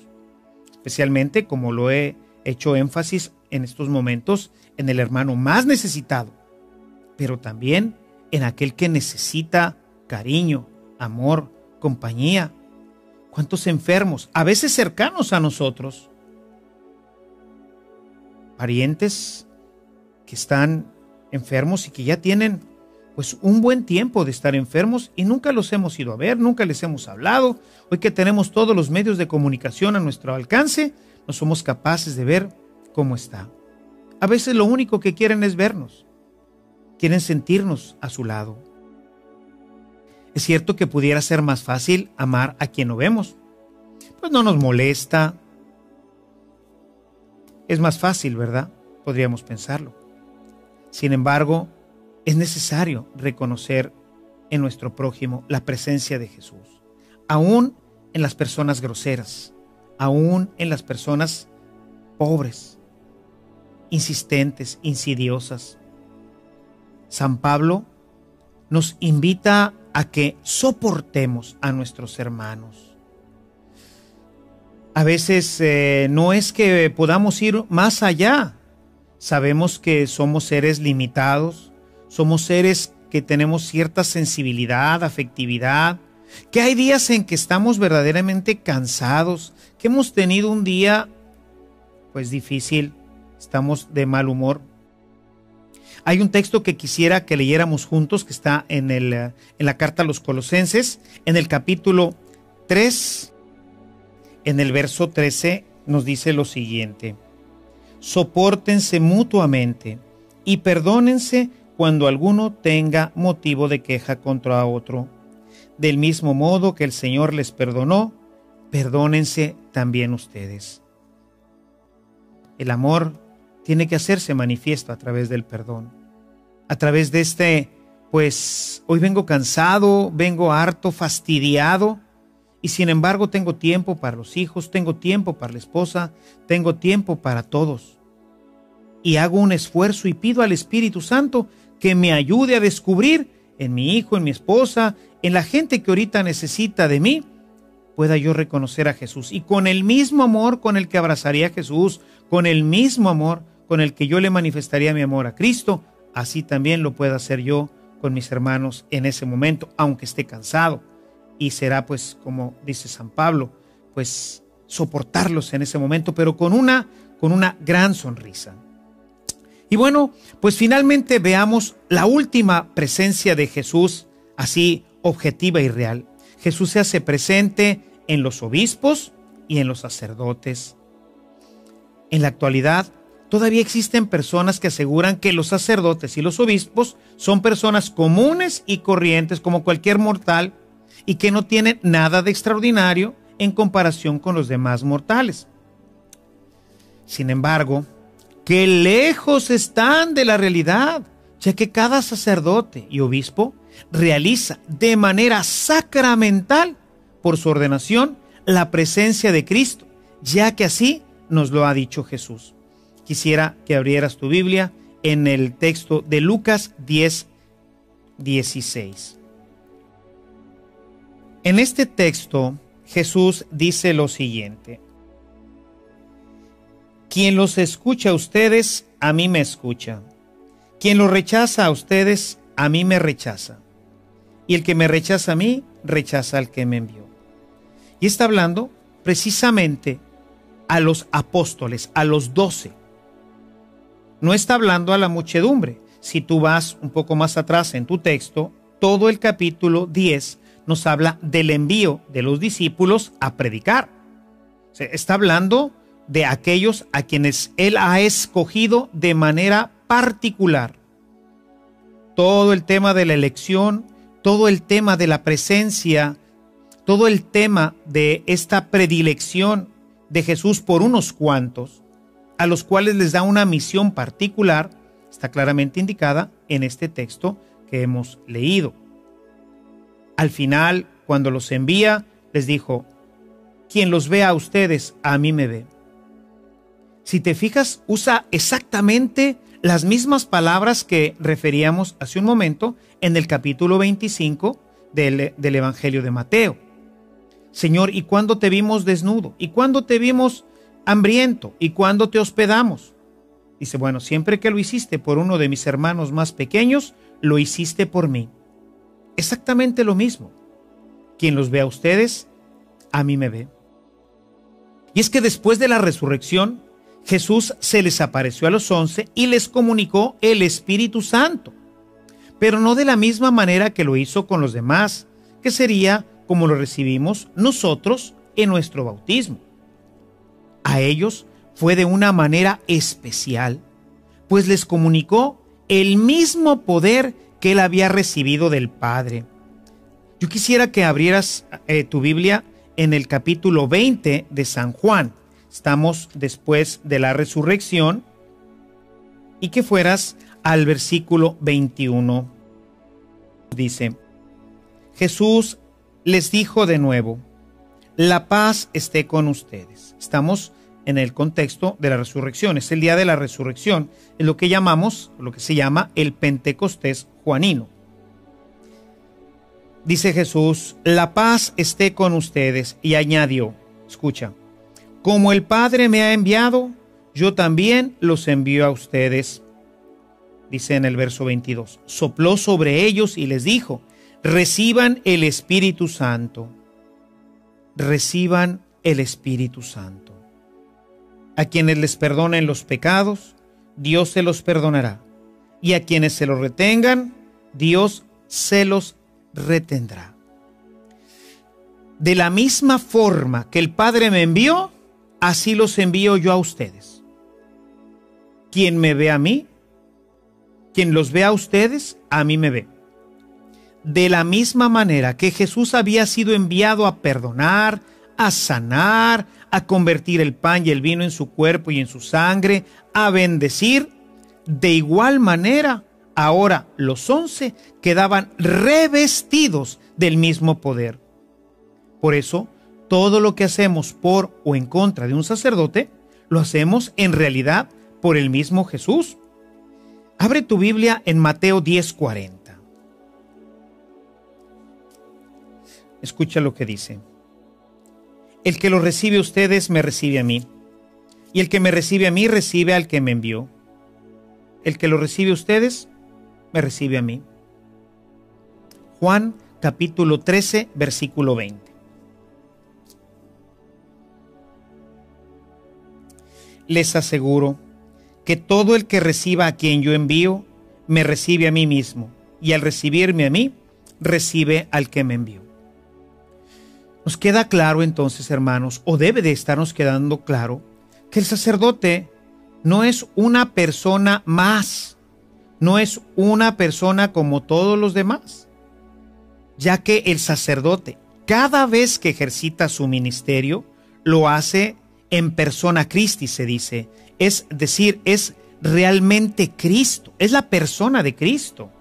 Especialmente, como lo he hecho énfasis en estos momentos, en el hermano más necesitado, pero también en aquel que necesita cariño, amor, compañía. ¿Cuántos enfermos, a veces cercanos a nosotros, parientes que están enfermos y que ya tienen pues un buen tiempo de estar enfermos y nunca los hemos ido a ver, nunca les hemos hablado? Hoy que tenemos todos los medios de comunicación a nuestro alcance, no somos capaces de ver cómo está. A veces lo único que quieren es vernos, quieren sentirnos a su lado. Es cierto que pudiera ser más fácil amar a quien no vemos, pues no nos molesta. Es más fácil, ¿verdad? Podríamos pensarlo. Sin embargo, es necesario reconocer en nuestro prójimo la presencia de Jesús, aún en las personas groseras, aún en las personas pobres, insistentes, insidiosas. San Pablo nos invita a que soportemos a nuestros hermanos. A veces no es que podamos ir más allá. Sabemos que somos seres limitados, somos seres que tenemos cierta sensibilidad, afectividad, que hay días en que estamos verdaderamente cansados, que hemos tenido un día pues difícil, estamos de mal humor. Hay un texto que quisiera que leyéramos juntos, que está en la carta a los Colosenses, en el capítulo 3, en el verso 13, nos dice lo siguiente: sopórtense mutuamente y perdónense cuando alguno tenga motivo de queja contra otro. Del mismo modo que el Señor les perdonó, perdónense también ustedes. El amor tiene que hacerse manifiesto a través del perdón. A través de pues hoy vengo cansado, vengo harto, fastidiado, y sin embargo tengo tiempo para los hijos, tengo tiempo para la esposa, tengo tiempo para todos. Y hago un esfuerzo y pido al Espíritu Santo que me ayude a descubrir en mi hijo, en mi esposa, en la gente que ahorita necesita de mí, pueda yo reconocer a Jesús. Y con el mismo amor con el que abrazaría a Jesús, con el mismo amor con el que yo le manifestaría mi amor a Cristo, así también lo pueda hacer yo con mis hermanos en ese momento, aunque esté cansado. Y será, pues, como dice San Pablo, pues soportarlos en ese momento, pero con una gran sonrisa. Y bueno, pues finalmente veamos la última presencia de Jesús, así objetiva y real. Jesús se hace presente en los obispos y en los sacerdotes. En la actualidad, todavía existen personas que aseguran que los sacerdotes y los obispos son personas comunes y corrientes como cualquier mortal y que no tienen nada de extraordinario en comparación con los demás mortales. Sin embargo, que lejos están de la realidad, ya que cada sacerdote y obispo realiza de manera sacramental, por su ordenación, la presencia de Cristo, ya que así nos lo ha dicho Jesús. Quisiera que abrieras tu Biblia en el texto de Lucas 10:16. En este texto, Jesús dice lo siguiente: quien los escucha a ustedes, a mí me escucha. Quien los rechaza a ustedes, a mí me rechaza. Y el que me rechaza a mí, rechaza al que me envió. Y está hablando precisamente a los apóstoles, a los 12. No está hablando a la muchedumbre. Si tú vas un poco más atrás en tu texto, todo el capítulo 10 nos habla del envío de los discípulos a predicar. O sea, está hablando de aquellos a quienes Él ha escogido de manera particular. Todo el tema de la elección, todo el tema de la presencia, todo el tema de esta predilección de Jesús por unos cuantos, a los cuales les da una misión particular, está claramente indicada en este texto que hemos leído. Al final, cuando los envía, les dijo: quien los vea a ustedes, a mí me ve. Si te fijas, usa exactamente las mismas palabras que referíamos hace un momento en el capítulo 25 del Evangelio de Mateo. Señor, ¿y cuándo te vimos desnudo? ¿Y cuándo te vimos hambriento? ¿Y cuándo te hospedamos? Dice, bueno, siempre que lo hiciste por uno de mis hermanos más pequeños, lo hiciste por mí. Exactamente lo mismo. Quien los ve a ustedes, a mí me ve. Y es que después de la resurrección, Jesús se les apareció a los 11 y les comunicó el Espíritu Santo, pero no de la misma manera que lo hizo con los demás, que sería como lo recibimos nosotros en nuestro bautismo. A ellos fue de una manera especial, pues les comunicó el mismo poder que él había recibido del Padre. Yo quisiera que abrieras tu Biblia en el capítulo 20 de San Juan. Estamos después de la resurrección, y que fueras al versículo 21. Dice: Jesús les dijo de nuevo: la paz esté con ustedes. Estamos en el contexto de la resurrección. Es el día de la resurrección. Es lo que llamamos, lo que se llama el Pentecostés juanino. Dice Jesús: la paz esté con ustedes. Y añadió, escucha: como el Padre me ha enviado, yo también los envío a ustedes. Dice en el verso 22, sopló sobre ellos y les dijo: reciban el Espíritu Santo. Reciban el Espíritu Santo. A quienes les perdonen los pecados, Dios se los perdonará. Y a quienes se los retengan, Dios se los retendrá. De la misma forma que el Padre me envió, así los envío yo a ustedes. Quien me ve a mí, Quien los ve a ustedes, a mí me ve. De la misma manera que Jesús había sido enviado a perdonar, a sanar, a convertir el pan y el vino en su cuerpo y en su sangre, a bendecir, de igual manera, ahora los 11 quedaban revestidos del mismo poder. Por eso, todo lo que hacemos por o en contra de un sacerdote, lo hacemos en realidad por el mismo Jesús. Abre tu Biblia en Mateo 10:40. Escucha lo que dice. El que lo recibe a ustedes, me recibe a mí. Y el que me recibe a mí, recibe al que me envió. El que lo recibe a ustedes, me recibe a mí. Juan capítulo 13, versículo 20. Les aseguro que todo el que reciba a quien yo envío, me recibe a mí mismo. Y al recibirme a mí, recibe al que me envió. Nos queda claro entonces, hermanos, o debe de estarnos quedando claro, que el sacerdote no es una persona más, no es una persona como todos los demás, ya que el sacerdote, cada vez que ejercita su ministerio, lo hace en persona Christi, se dice, es decir, es realmente Cristo, es la persona de Cristo.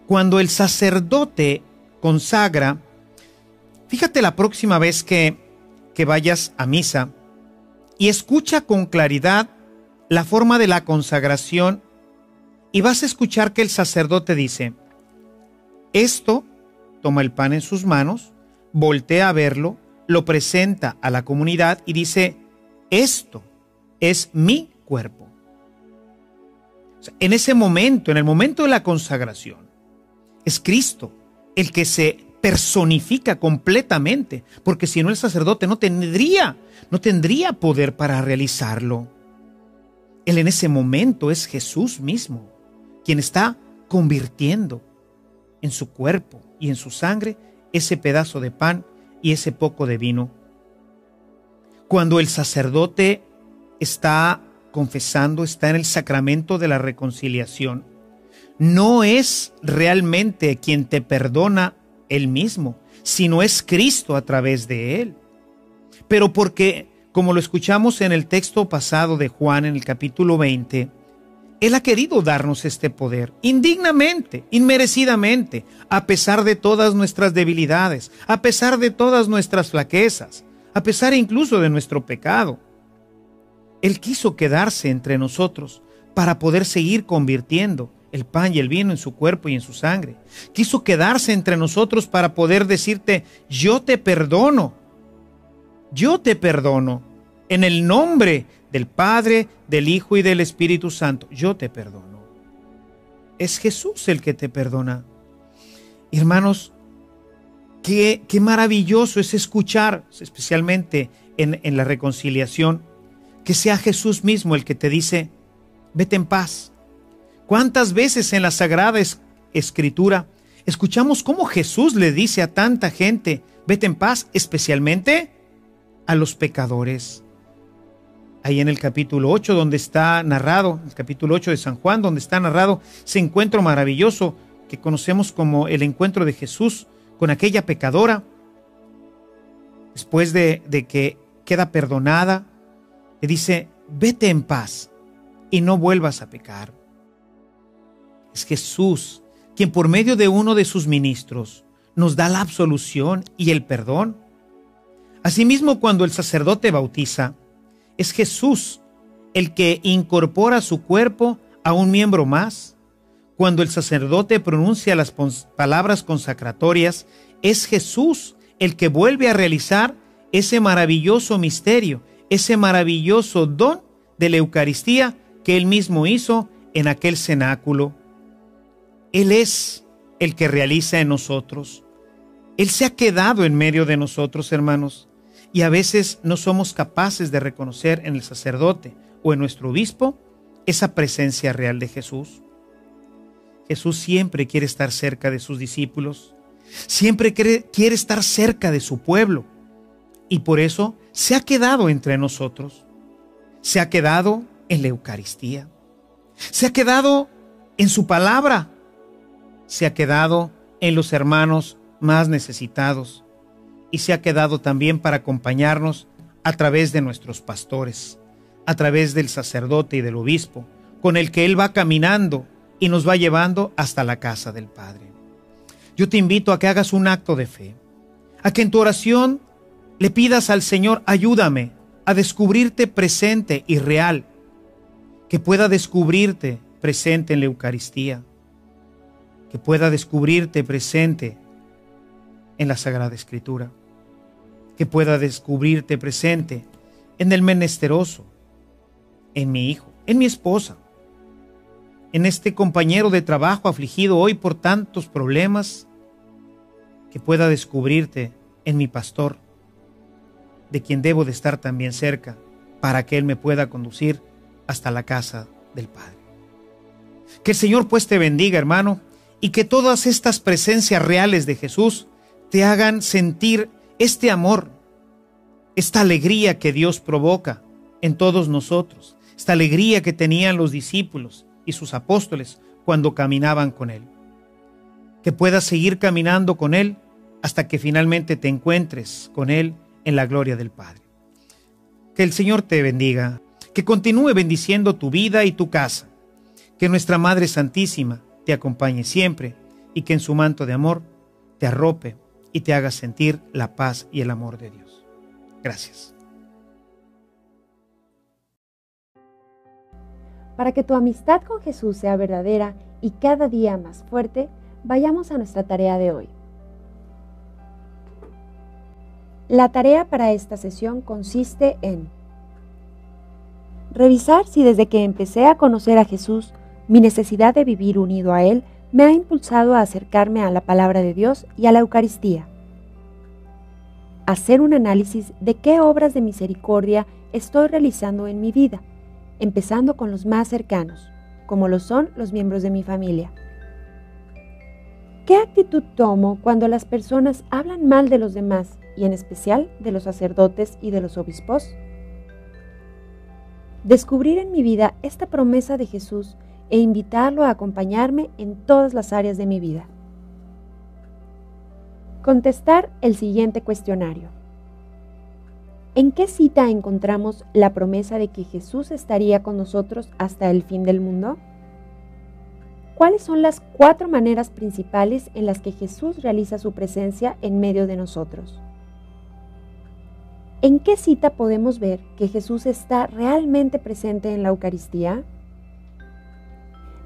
Cuando el sacerdote consagra, fíjate la próxima vez que vayas a misa y escucha con claridad la forma de la consagración y vas a escuchar que el sacerdote dice, esto, toma el pan en sus manos, voltea a verlo, lo presenta a la comunidad y dice, esto es mi cuerpo. O sea, en ese momento, en el momento de la consagración, es Cristo el que se personifica completamente, porque si no el sacerdote no tendría poder para realizarlo. Él en ese momento es Jesús mismo, quien está convirtiendo en su cuerpo y en su sangre ese pedazo de pan y ese poco de vino. Cuando el sacerdote está confesando, está en el sacramento de la reconciliación, no es realmente quien te perdona él mismo, sino es Cristo a través de él. Pero porque, como lo escuchamos en el texto pasado de Juan en el capítulo 20, Él ha querido darnos este poder, indignamente, inmerecidamente, a pesar de todas nuestras debilidades, a pesar de todas nuestras flaquezas, a pesar incluso de nuestro pecado. Él quiso quedarse entre nosotros para poder seguir convirtiendo el pan y el vino en su cuerpo y en su sangre. Quiso quedarse entre nosotros para poder decirte, yo te perdono, en el nombre del Padre, del Hijo y del Espíritu Santo, yo te perdono. Es Jesús el que te perdona. Hermanos, qué maravilloso es escuchar, especialmente en la reconciliación, que sea Jesús mismo el que te dice, vete en paz. ¿Cuántas veces en la Sagrada Escritura escuchamos cómo Jesús le dice a tanta gente, vete en paz, especialmente a los pecadores? Ahí en el capítulo 8, donde está narrado, el capítulo 8 de San Juan, donde está narrado ese encuentro maravilloso que conocemos como el encuentro de Jesús con aquella pecadora, después de que queda perdonada, le dice, vete en paz y no vuelvas a pecar. Es Jesús quien por medio de uno de sus ministros nos da la absolución y el perdón. Asimismo, cuando el sacerdote bautiza, es Jesús el que incorpora su cuerpo a un miembro más. Cuando el sacerdote pronuncia las palabras consacratorias, es Jesús el que vuelve a realizar ese maravilloso misterio, ese maravilloso don de la Eucaristía que Él mismo hizo en aquel cenáculo. Él es el que realiza en nosotros. Él se ha quedado en medio de nosotros, hermanos, y a veces no somos capaces de reconocer en el sacerdote o en nuestro obispo esa presencia real de Jesús. Jesús siempre quiere estar cerca de sus discípulos, siempre quiere estar cerca de su pueblo, y por eso se ha quedado entre nosotros, se ha quedado en la Eucaristía, se ha quedado en su palabra, se ha quedado en los hermanos más necesitados y se ha quedado también para acompañarnos a través de nuestros pastores, a través del sacerdote y del obispo, con el que Él va caminando y nos va llevando hasta la casa del Padre. Yo te invito a que hagas un acto de fe, a que en tu oración le pidas al Señor: ayúdame a descubrirte presente y real, que pueda descubrirte presente en la Eucaristía, que pueda descubrirte presente en la Sagrada Escritura, que pueda descubrirte presente en el menesteroso, en mi hijo, en mi esposa, en este compañero de trabajo afligido hoy por tantos problemas, que pueda descubrirte en mi pastor, de quien debo de estar también cerca, para que Él me pueda conducir hasta la casa del Padre. Que el Señor pues te bendiga, hermano, y que todas estas presencias reales de Jesús te hagan sentir este amor, esta alegría que Dios provoca en todos nosotros, esta alegría que tenían los discípulos y sus apóstoles cuando caminaban con Él. Que puedas seguir caminando con Él hasta que finalmente te encuentres con Él en la gloria del Padre. Que el Señor te bendiga, que continúe bendiciendo tu vida y tu casa, que nuestra Madre Santísima te acompañe siempre y que en su manto de amor te arrope y te haga sentir la paz y el amor de Dios. Gracias. Para que tu amistad con Jesús sea verdadera y cada día más fuerte, vayamos a nuestra tarea de hoy. La tarea para esta sesión consiste en revisar si desde que empecé a conocer a Jesús, mi necesidad de vivir unido a Él me ha impulsado a acercarme a la palabra de Dios y a la Eucaristía. Hacer un análisis de qué obras de misericordia estoy realizando en mi vida, empezando con los más cercanos, como lo son los miembros de mi familia. ¿Qué actitud tomo cuando las personas hablan mal de los demás y en especial de los sacerdotes y de los obispos? Descubrir en mi vida esta promesa de Jesús e invitarlo a acompañarme en todas las áreas de mi vida. Contestar el siguiente cuestionario. ¿En qué cita encontramos la promesa de que Jesús estaría con nosotros hasta el fin del mundo? ¿Cuáles son las 4 maneras principales en las que Jesús realiza su presencia en medio de nosotros? ¿En qué cita podemos ver que Jesús está realmente presente en la Eucaristía?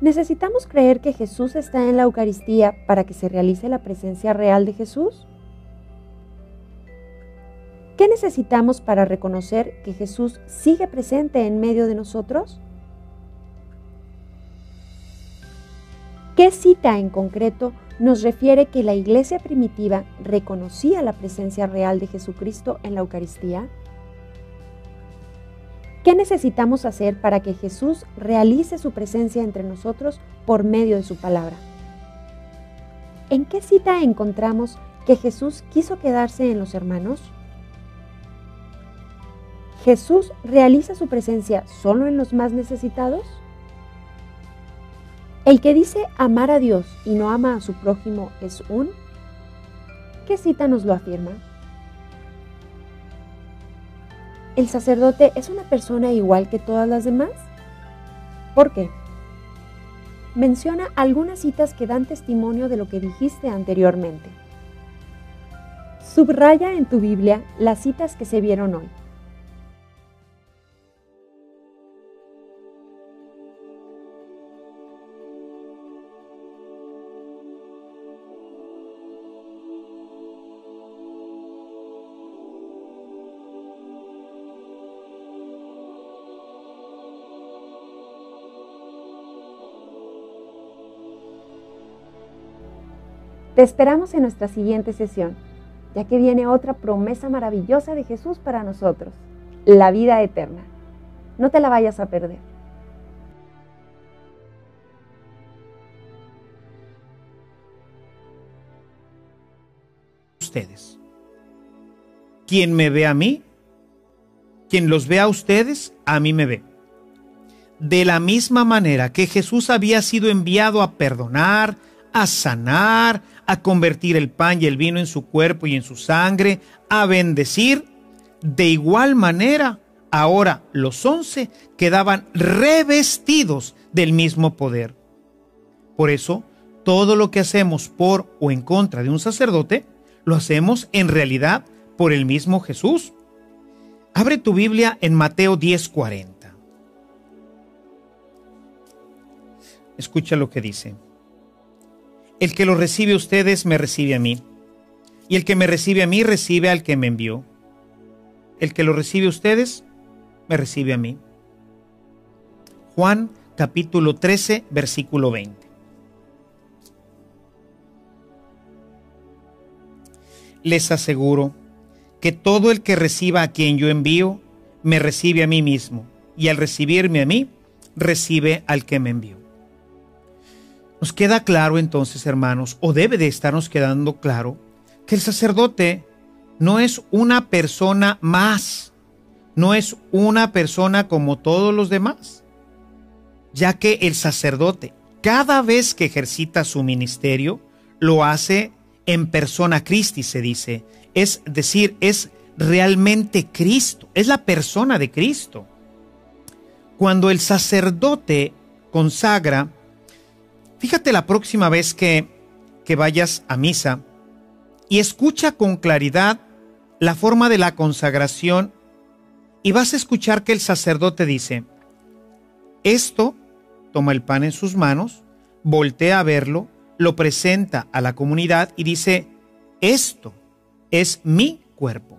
¿Necesitamos creer que Jesús está en la Eucaristía para que se realice la presencia real de Jesús? ¿Qué necesitamos para reconocer que Jesús sigue presente en medio de nosotros? ¿Qué cita en concreto nos refiere que la Iglesia primitiva reconocía la presencia real de Jesucristo en la Eucaristía? ¿Qué necesitamos hacer para que Jesús realice su presencia entre nosotros por medio de su palabra? ¿En qué cita encontramos que Jesús quiso quedarse en los hermanos? ¿Jesús realiza su presencia solo en los más necesitados? El que dice amar a Dios y no ama a su prójimo es un... ¿Qué cita nos lo afirma? ¿El sacerdote es una persona igual que todas las demás? ¿Por qué? Menciona algunas citas que dan testimonio de lo que dijiste anteriormente. Subraya en tu Biblia las citas que se vieron hoy. Te esperamos en nuestra siguiente sesión, ya que viene otra promesa maravillosa de Jesús para nosotros, la vida eterna. No te la vayas a perder. Ustedes. Quien me ve a mí, quien los ve a ustedes, a mí me ve. de la misma manera que Jesús había sido enviado a perdonar, a sanar, a convertir el pan y el vino en su cuerpo y en su sangre, a bendecir, de igual manera, ahora los 11 quedaban revestidos del mismo poder. Por eso, todo lo que hacemos por o en contra de un sacerdote, lo hacemos en realidad por el mismo Jesús. Abre tu Biblia en Mateo 10:40. Escucha lo que dice. El que lo recibe a ustedes, me recibe a mí. Y el que me recibe a mí, recibe al que me envió. El que lo recibe a ustedes, me recibe a mí. Juan capítulo 13, versículo 20. Les aseguro que todo el que reciba a quien yo envío, me recibe a mí mismo. Y al recibirme a mí, recibe al que me envió. Nos queda claro entonces, hermanos, o debe de estarnos quedando claro, que el sacerdote no es una persona más, no es una persona como todos los demás, ya que el sacerdote, cada vez que ejercita su ministerio, lo hace en persona Christi, se dice, es decir, es realmente Cristo, es la persona de Cristo. Cuando el sacerdote consagra, fíjate la próxima vez que vayas a misa y escucha con claridad la forma de la consagración y vas a escuchar que el sacerdote dice, esto, toma el pan en sus manos, voltea a verlo, lo presenta a la comunidad y dice, esto es mi cuerpo.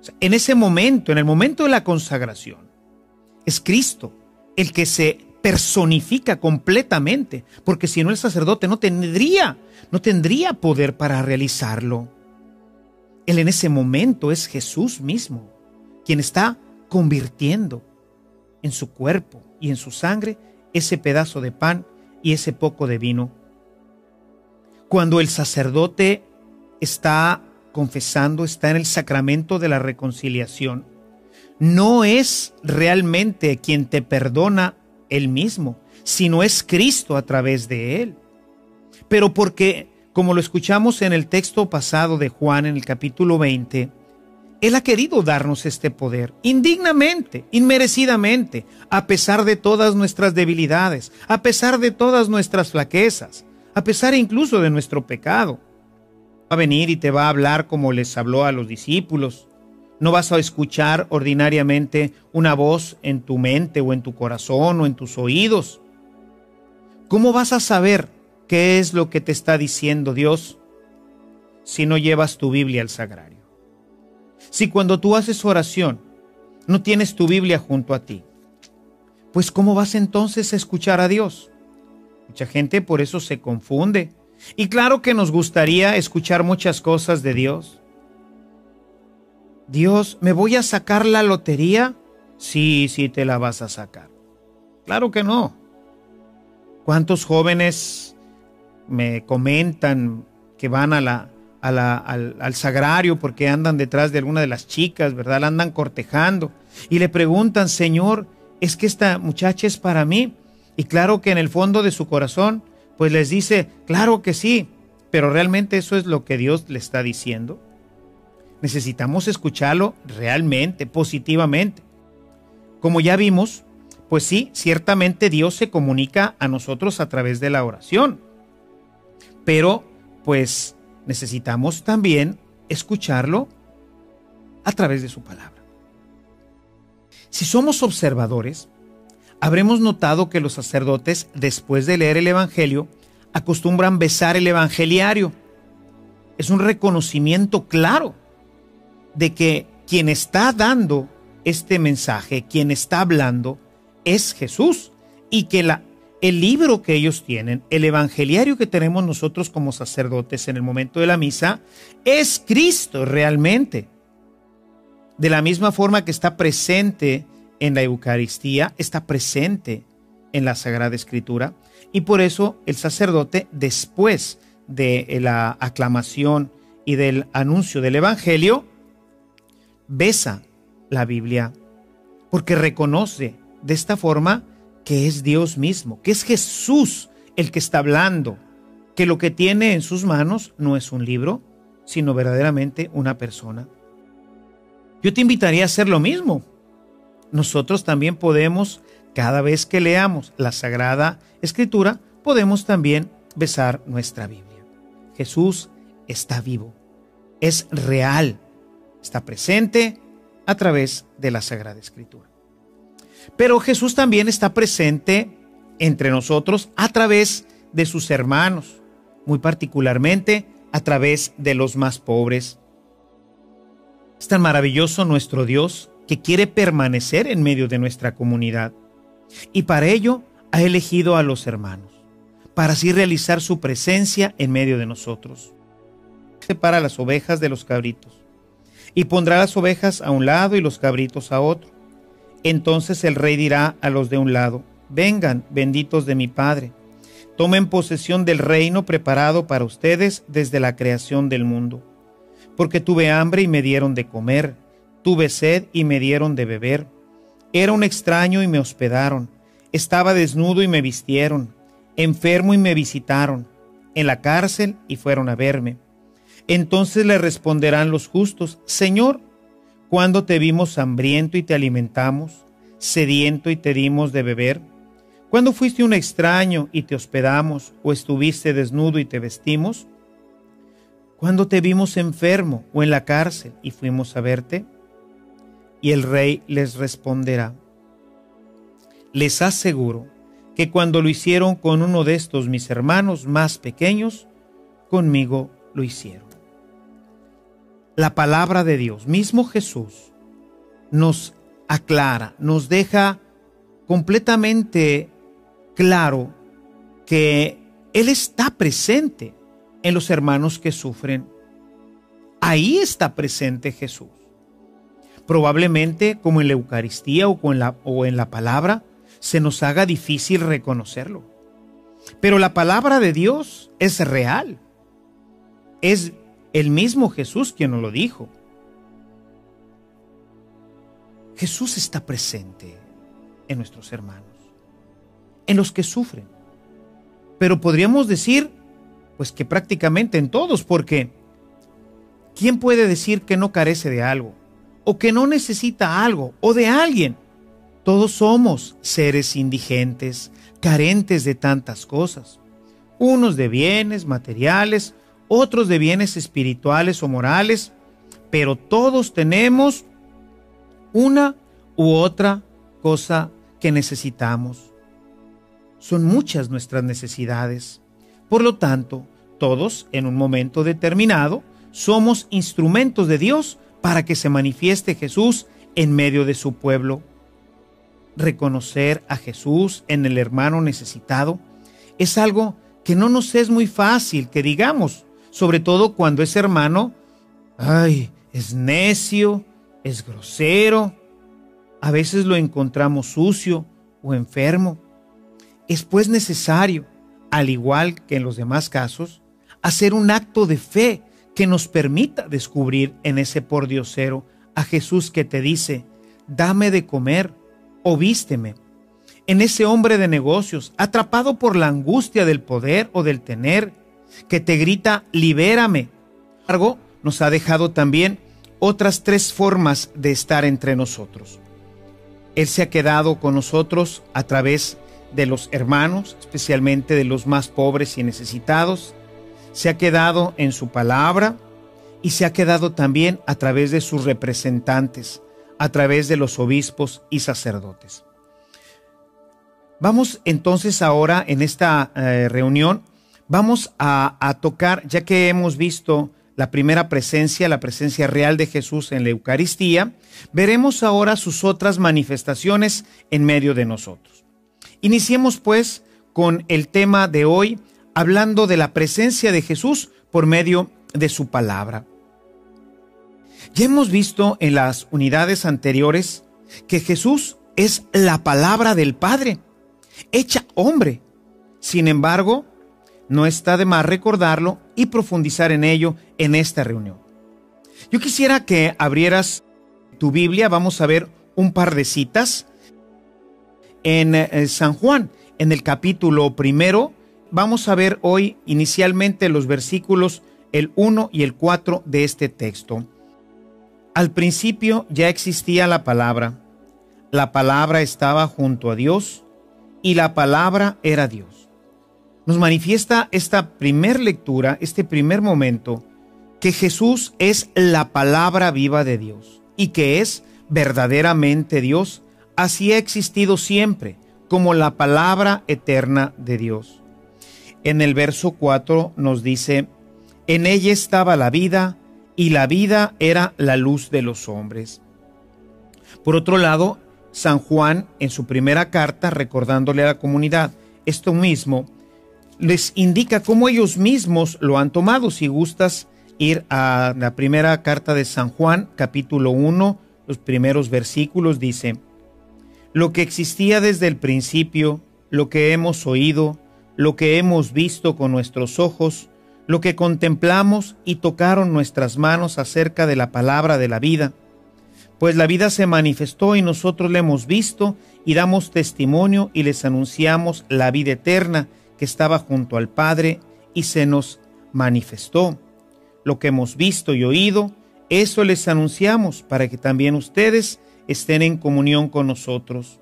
O sea, en ese momento, en el momento de la consagración, es Cristo el que se personifica completamente, porque si no el sacerdote no tendría poder para realizarlo. Él en ese momento es Jesús mismo, quien está convirtiendo en su cuerpo y en su sangre ese pedazo de pan y ese poco de vino. Cuando el sacerdote está confesando, está en el sacramento de la reconciliación, no es realmente quien te perdona él mismo, sino es Cristo a través de él. Pero porque, como lo escuchamos en el texto pasado de Juan en el capítulo 20, Él ha querido darnos este poder indignamente, inmerecidamente, a pesar de todas nuestras debilidades, a pesar de todas nuestras flaquezas, a pesar incluso de nuestro pecado. Va a venir y te va a hablar como les habló a los discípulos. No vas a escuchar ordinariamente una voz en tu mente o en tu corazón o en tus oídos. ¿Cómo vas a saber qué es lo que te está diciendo Dios si no llevas tu Biblia al sagrario? Si cuando tú haces oración no tienes tu Biblia junto a ti, pues ¿cómo vas entonces a escuchar a Dios? Mucha gente por eso se confunde. Y claro que nos gustaría escuchar muchas cosas de Dios. Dios, ¿me voy a sacar la lotería? Sí, sí te la vas a sacar. Claro que no. ¿Cuántos jóvenes me comentan que van al sagrario porque andan detrás de alguna de las chicas, ¿verdad? La andan cortejando y le preguntan, Señor, ¿es que esta muchacha es para mí? Y claro que en el fondo de su corazón, pues les dice, claro que sí, pero realmente eso es lo que Dios le está diciendo. Necesitamos escucharlo realmente, positivamente. Como ya vimos, pues sí, ciertamente Dios se comunica a nosotros a través de la oración. Pero, pues, necesitamos también escucharlo a través de su palabra. Si somos observadores, habremos notado que los sacerdotes, después de leer el Evangelio, acostumbran besar el evangeliario. Es un reconocimiento claro de que quien está dando este mensaje, quien está hablando, es Jesús, y que el libro que ellos tienen, el evangeliario que tenemos nosotros como sacerdotes en el momento de la misa, es Cristo realmente. De la misma forma que está presente en la Eucaristía, está presente en la Sagrada Escritura, y por eso el sacerdote, después de la aclamación y del anuncio del Evangelio, besa la Biblia, porque reconoce de esta forma que es Dios mismo, que es Jesús el que está hablando, que lo que tiene en sus manos no es un libro, sino verdaderamente una persona. Yo te invitaría a hacer lo mismo. Nosotros también podemos, cada vez que leamos la Sagrada Escritura, podemos también besar nuestra Biblia. Jesús está vivo, es real, está presente a través de la Sagrada Escritura. Pero Jesús también está presente entre nosotros a través de sus hermanos, muy particularmente a través de los más pobres. Es tan maravilloso nuestro Dios que quiere permanecer en medio de nuestra comunidad y para ello ha elegido a los hermanos, para así realizar su presencia en medio de nosotros. Separa las ovejas de los cabritos y pondrá las ovejas a un lado y los cabritos a otro. Entonces el rey dirá a los de un lado: vengan, benditos de mi Padre, tomen posesión del reino preparado para ustedes desde la creación del mundo. Porque tuve hambre y me dieron de comer, tuve sed y me dieron de beber, era un extraño y me hospedaron, estaba desnudo y me vistieron, enfermo y me visitaron, en la cárcel y fueron a verme. Entonces le responderán los justos: Señor, ¿cuándo te vimos hambriento y te alimentamos, sediento y te dimos de beber? ¿Cuándo fuiste un extraño y te hospedamos, o estuviste desnudo y te vestimos? ¿Cuándo te vimos enfermo o en la cárcel y fuimos a verte? Y el rey les responderá: les aseguro que cuando lo hicieron con uno de estos mis hermanos más pequeños, conmigo lo hicieron. La palabra de Dios, mismo Jesús, nos aclara, nos deja completamente claro que Él está presente en los hermanos que sufren. Ahí está presente Jesús. Probablemente, como en la Eucaristía o en la palabra, se nos haga difícil reconocerlo. Pero la palabra de Dios es real. Es el mismo Jesús quien nos lo dijo. Jesús está presente en nuestros hermanos, en los que sufren. Pero podríamos decir, pues que prácticamente en todos, porque ¿quién puede decir que no carece de algo? O que no necesita algo o de alguien. Todos somos seres indigentes, carentes de tantas cosas. Unos de bienes materiales, otros de bienes espirituales o morales, pero todos tenemos una u otra cosa que necesitamos. Son muchas nuestras necesidades. Por lo tanto, todos en un momento determinado somos instrumentos de Dios para que se manifieste Jesús en medio de su pueblo. Reconocer a Jesús en el hermano necesitado es algo que no nos es muy fácil que digamos, sobre todo cuando ese hermano, es necio, es grosero, a veces lo encontramos sucio o enfermo. Es pues necesario, al igual que en los demás casos, hacer un acto de fe que nos permita descubrir en ese pordiosero a Jesús que te dice: dame de comer o vísteme. En ese hombre de negocios, atrapado por la angustia del poder o del tener, que te grita: libérame. Sin embargo, nos ha dejado también otras 3 formas de estar entre nosotros. Él se ha quedado con nosotros a través de los hermanos, especialmente de los más pobres y necesitados. Se ha quedado en su palabra y se ha quedado también a través de sus representantes, a través de los obispos y sacerdotes. Vamos entonces ahora en esta reunión, vamos a tocar, ya que hemos visto la primera presencia, la presencia real de Jesús en la Eucaristía, veremos ahora sus otras manifestaciones en medio de nosotros. Iniciemos pues con el tema de hoy, hablando de la presencia de Jesús por medio de su palabra. Ya hemos visto en las unidades anteriores que Jesús es la palabra del Padre, hecha hombre. Sin embargo, no está de más recordarlo y profundizar en ello en esta reunión. Yo quisiera que abrieras tu Biblia, vamos a ver un par de citas. en San Juan, en el capítulo 1. Vamos a ver hoy inicialmente los versículos el 1 y el 4 de este texto. Al principio ya existía la palabra estaba junto a Dios y la palabra era Dios. Nos manifiesta esta primer lectura, este primer momento, que Jesús es la palabra viva de Dios y que es verdaderamente Dios. Así ha existido siempre, como la palabra eterna de Dios. En el verso 4 nos dice: en ella estaba la vida, y la vida era la luz de los hombres. Por otro lado, San Juan, en su primera carta, recordándole a la comunidad esto mismo, les indica cómo ellos mismos lo han tomado. Si gustas ir a la primera carta de San Juan, capítulo 1, los primeros versículos, dice: lo que existía desde el principio, lo que hemos oído, lo que hemos visto con nuestros ojos, lo que contemplamos y tocaron nuestras manos acerca de la palabra de la vida. Pues la vida se manifestó y nosotros la hemos visto y damos testimonio y les anunciamos la vida eterna que estaba junto al Padre y se nos manifestó. Lo que hemos visto y oído, eso les anunciamos para que también ustedes estén en comunión con nosotros.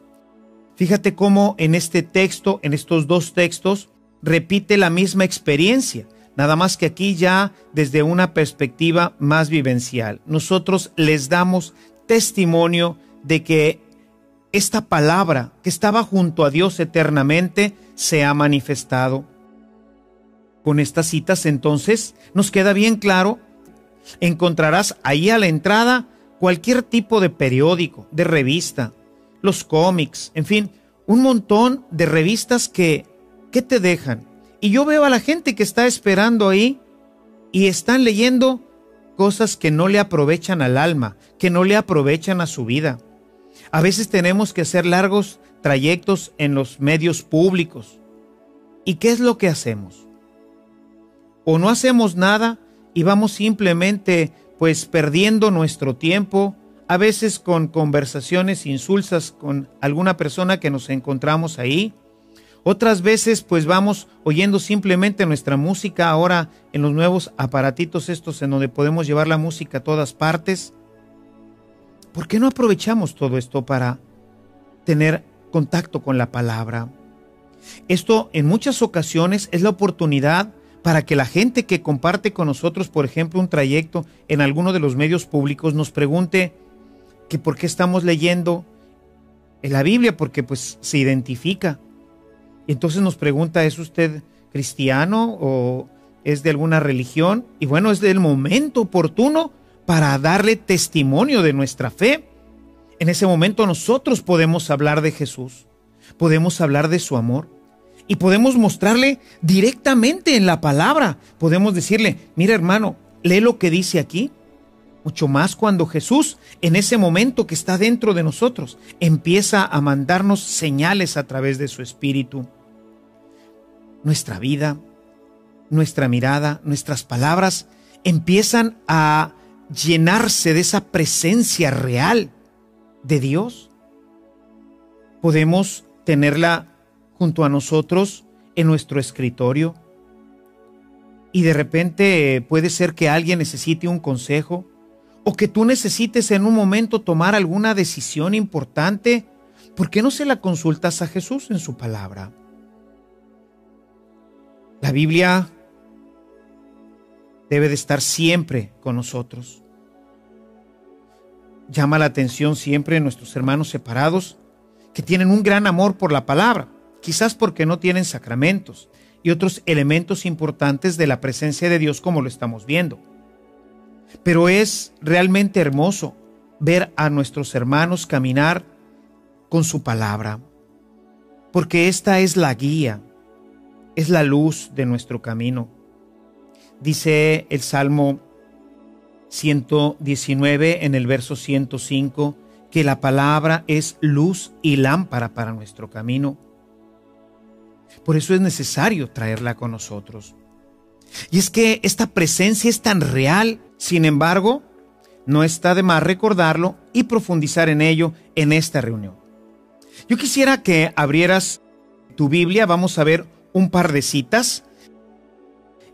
Fíjate cómo en este texto, en estos dos textos, repite la misma experiencia, nada más que aquí ya desde una perspectiva más vivencial. Nosotros les damos testimonio de que esta palabra que estaba junto a Dios eternamente se ha manifestado. Con estas citas entonces nos queda bien claro, encontrarás ahí a la entrada cualquier tipo de periódico, de revista, los cómics, en fin, un montón de revistas que te dejan. Y yo veo a la gente que está esperando ahí y están leyendo cosas que no le aprovechan al alma, que no le aprovechan a su vida. A veces tenemos que hacer largos trayectos en los medios públicos. ¿Y qué es lo que hacemos? O no hacemos nada y vamos simplemente pues perdiendo nuestro tiempo, a veces con conversaciones insulsas con alguna persona que nos encontramos ahí. Otras veces pues vamos oyendo simplemente nuestra música ahora en los nuevos aparatitos estos en donde podemos llevar la música a todas partes. ¿Por qué no aprovechamos todo esto para tener contacto con la palabra? Esto en muchas ocasiones es la oportunidad para que la gente que comparte con nosotros, por ejemplo, un trayecto en alguno de los medios públicos, nos pregunte que por qué estamos leyendo en la Biblia, porque pues se identifica. Y entonces nos pregunta, ¿es usted cristiano o es de alguna religión? Y bueno, es del momento oportuno para darle testimonio de nuestra fe. En ese momento nosotros podemos hablar de Jesús, podemos hablar de su amor y podemos mostrarle directamente en la palabra. Podemos decirle, mira hermano, lee lo que dice aquí. Mucho más cuando Jesús, en ese momento que está dentro de nosotros, empieza a mandarnos señales a través de su Espíritu. Nuestra vida, nuestra mirada, nuestras palabras empiezan a llenarse de esa presencia real de Dios. Podemos tenerla junto a nosotros en nuestro escritorio y de repente puede ser que alguien necesite un consejo o que tú necesites en un momento tomar alguna decisión importante. ¿Por qué no se la consultas a Jesús en su palabra? La Biblia debe de estar siempre con nosotros. Llama la atención siempre nuestros hermanos separados que tienen un gran amor por la palabra, quizás porque no tienen sacramentos y otros elementos importantes de la presencia de Dios como lo estamos viendo. Pero es realmente hermoso ver a nuestros hermanos caminar con su palabra, porque esta es la guía, es la luz de nuestro camino. Dice el Salmo 119 en el verso 105 que la palabra es luz y lámpara para nuestro camino. Por eso es necesario traerla con nosotros. Y es que esta presencia es tan real, sin embargo, no está de más recordarlo y profundizar en ello en esta reunión. Yo quisiera que abrieras tu Biblia. Vamos a ver un par de citas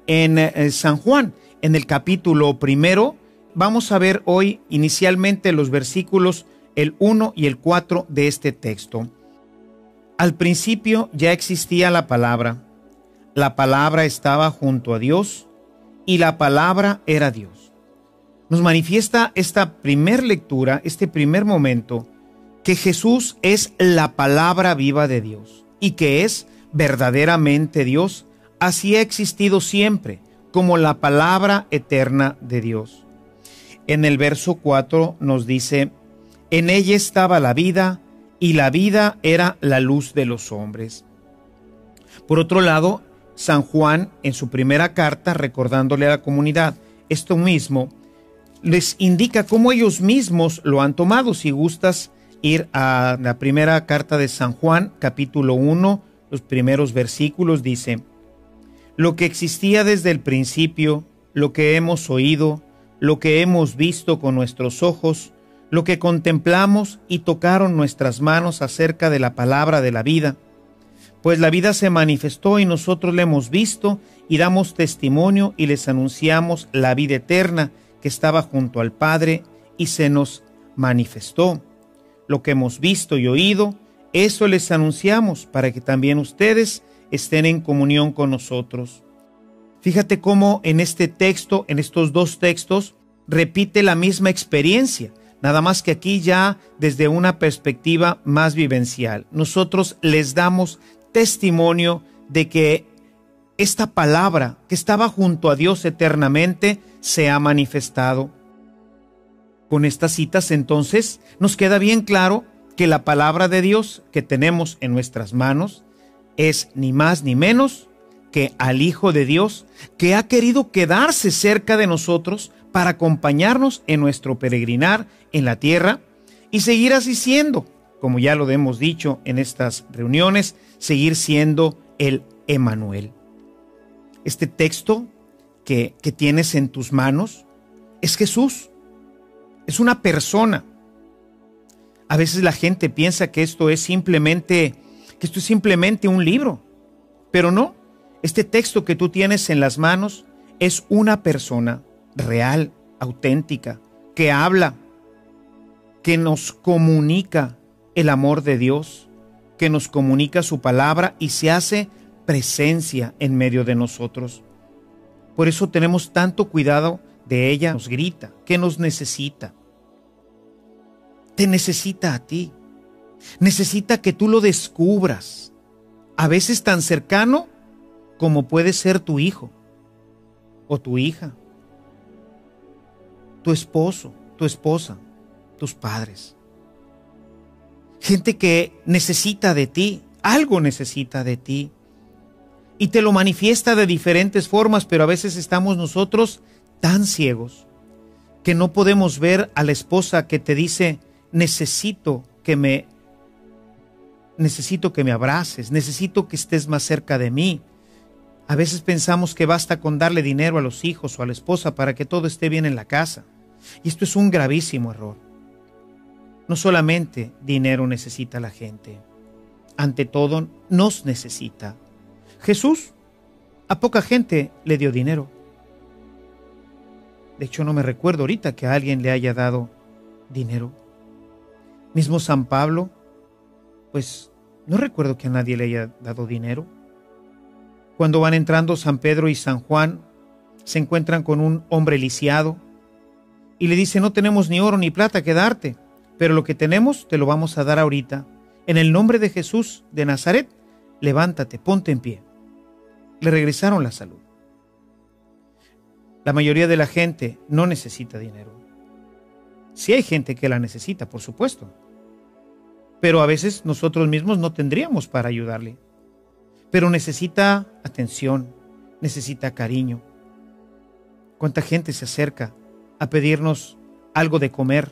en San Juan, en el capítulo 1. Vamos a ver hoy inicialmente los versículos el 1 y el 4 de este texto. Al principio ya existía la palabra estaba junto a Dios y la palabra era Dios. Nos manifiesta esta primer lectura, este primer momento, que Jesús es la palabra viva de Dios y que es verdaderamente Dios. Así ha existido siempre, como la palabra eterna de Dios. En el verso 4 nos dice: en ella estaba la vida, y la vida era la luz de los hombres. Por otro lado, San Juan, en su primera carta, recordándole a la comunidad esto mismo, les indica cómo ellos mismos lo han tomado. Si gustas ir a la primera carta de San Juan, capítulo 1, los primeros versículos, dice: lo que existía desde el principio, lo que hemos oído, lo que hemos visto con nuestros ojos, lo que contemplamos y tocaron nuestras manos acerca de la palabra de la vida. Pues la vida se manifestó y nosotros la hemos visto y damos testimonio y les anunciamos la vida eterna que estaba junto al Padre y se nos manifestó. Lo que hemos visto y oído, eso les anunciamos para que también ustedes estén en comunión con nosotros. Fíjate cómo en este texto, en estos dos textos, repite la misma experiencia. Nada más que aquí ya desde una perspectiva más vivencial. Nosotros les damos testimonio de que esta palabra que estaba junto a Dios eternamente se ha manifestado. Con estas citas entonces nos queda bien claro que la palabra de Dios que tenemos en nuestras manos es ni más ni menos que al Hijo de Dios, que ha querido quedarse cerca de nosotros para acompañarnos en nuestro peregrinar en la tierra y seguir así siendo, como ya lo hemos dicho en estas reuniones, seguir siendo el Emmanuel. Este texto que tienes en tus manos es Jesús, es una persona. A veces la gente piensa que esto es simplemente un libro, pero no. Este texto que tú tienes en las manos es una persona real, auténtica, que habla, que nos comunica el amor de Dios, que nos comunica su palabra y se hace presencia en medio de nosotros. Por eso tenemos tanto cuidado de ella. Nos grita que nos necesita. Te necesita a ti. Necesita que tú lo descubras. A veces tan cercano como puede ser tu hijo o tu hija, tu esposo, tu esposa, tus padres. Gente que necesita de ti, algo necesita de ti. Y te lo manifiesta de diferentes formas, pero a veces estamos nosotros tan ciegos que no podemos ver a la esposa que te dice: necesito que me abraces, necesito que estés más cerca de mí. A veces pensamos que basta con darle dinero a los hijos o a la esposa para que todo esté bien en la casa. Y esto es un gravísimo error. No solamente dinero necesita la gente, ante todo nos necesita. Jesús a poca gente le dio dinero. De hecho, no me recuerdo ahorita que a alguien le haya dado dinero. Mismo San Pablo, pues no recuerdo que a nadie le haya dado dinero. Cuando van entrando San Pedro y San Juan, se encuentran con un hombre lisiado y le dice: no tenemos ni oro ni plata que darte, pero lo que tenemos te lo vamos a dar ahorita. En el nombre de Jesús de Nazaret, levántate, ponte en pie. Le regresaron la salud. La mayoría de la gente no necesita dinero. Sí hay gente que la necesita, por supuesto, pero a veces nosotros mismos no tendríamos para ayudarle. Pero necesita atención, necesita cariño. ¿Cuánta gente se acerca a pedirnos algo de comer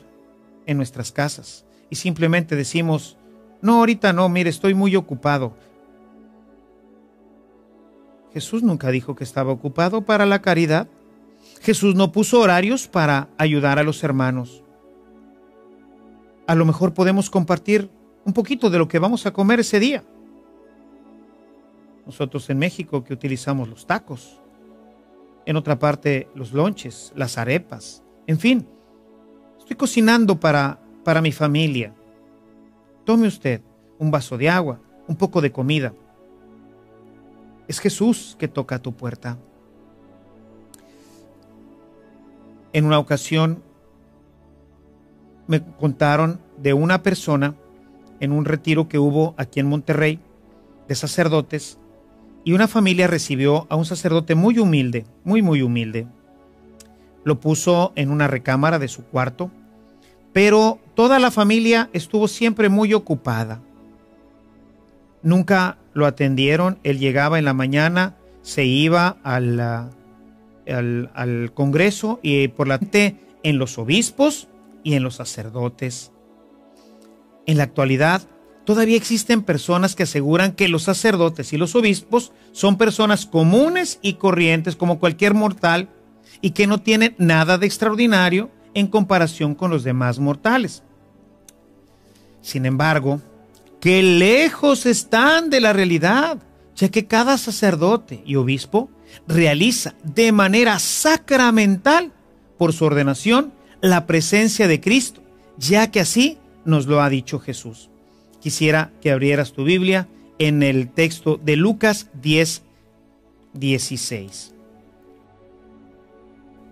en nuestras casas y simplemente decimos: no, ahorita no, mire, estoy muy ocupado? Jesús nunca dijo que estaba ocupado para la caridad. Jesús no puso horarios para ayudar a los hermanos. A lo mejor podemos compartir un poquito de lo que vamos a comer ese día. Nosotros en México que utilizamos los tacos, en otra parte los lonches, las arepas, en fin, estoy cocinando para mi familia. Tome usted un vaso de agua, un poco de comida. Es Jesús que toca a tu puerta. En una ocasión me contaron de una persona en un retiro que hubo aquí en Monterrey de sacerdotes, y una familia recibió a un sacerdote muy humilde, muy humilde. Lo puso en una recámara de su cuarto, pero toda la familia estuvo siempre muy ocupada. Nunca lo atendieron. Él llegaba en la mañana, se iba al congreso, y por la tarde en los obispos y en los sacerdotes. En la actualidad, todavía existen personas que aseguran que los sacerdotes y los obispos son personas comunes y corrientes como cualquier mortal y que no tienen nada de extraordinario en comparación con los demás mortales. Sin embargo, qué lejos están de la realidad, ya que cada sacerdote y obispo realiza de manera sacramental, por su ordenación, la presencia de Cristo, ya que así nos lo ha dicho Jesús. Quisiera que abrieras tu Biblia en el texto de Lucas 10:16.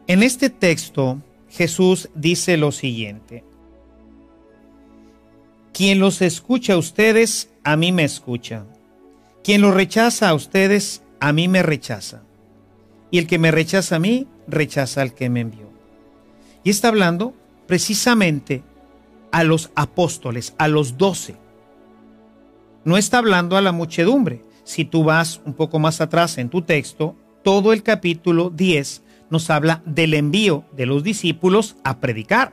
En este texto, Jesús dice lo siguiente: quien los escucha a ustedes, a mí me escucha. Quien los rechaza a ustedes, a mí me rechaza. Y el que me rechaza a mí, rechaza al que me envió. Y está hablando precisamente a los apóstoles, a los 12. No está hablando a la muchedumbre. Si tú vas un poco más atrás en tu texto, todo el capítulo 10 nos habla del envío de los discípulos a predicar.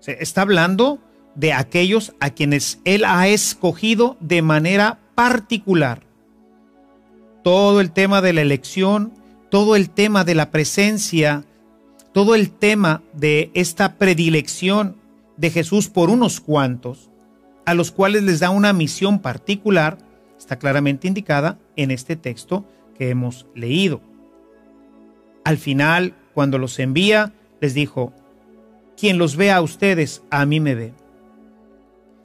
O sea, está hablando de aquellos a quienes Él ha escogido de manera particular. Todo el tema de la elección, todo el tema de la presencia, todo el tema de esta predilección de Jesús por unos cuantos, a los cuales les da una misión particular, está claramente indicada en este texto que hemos leído. Al final, cuando los envía, les dijo: quien los vea a ustedes, a mí me ve.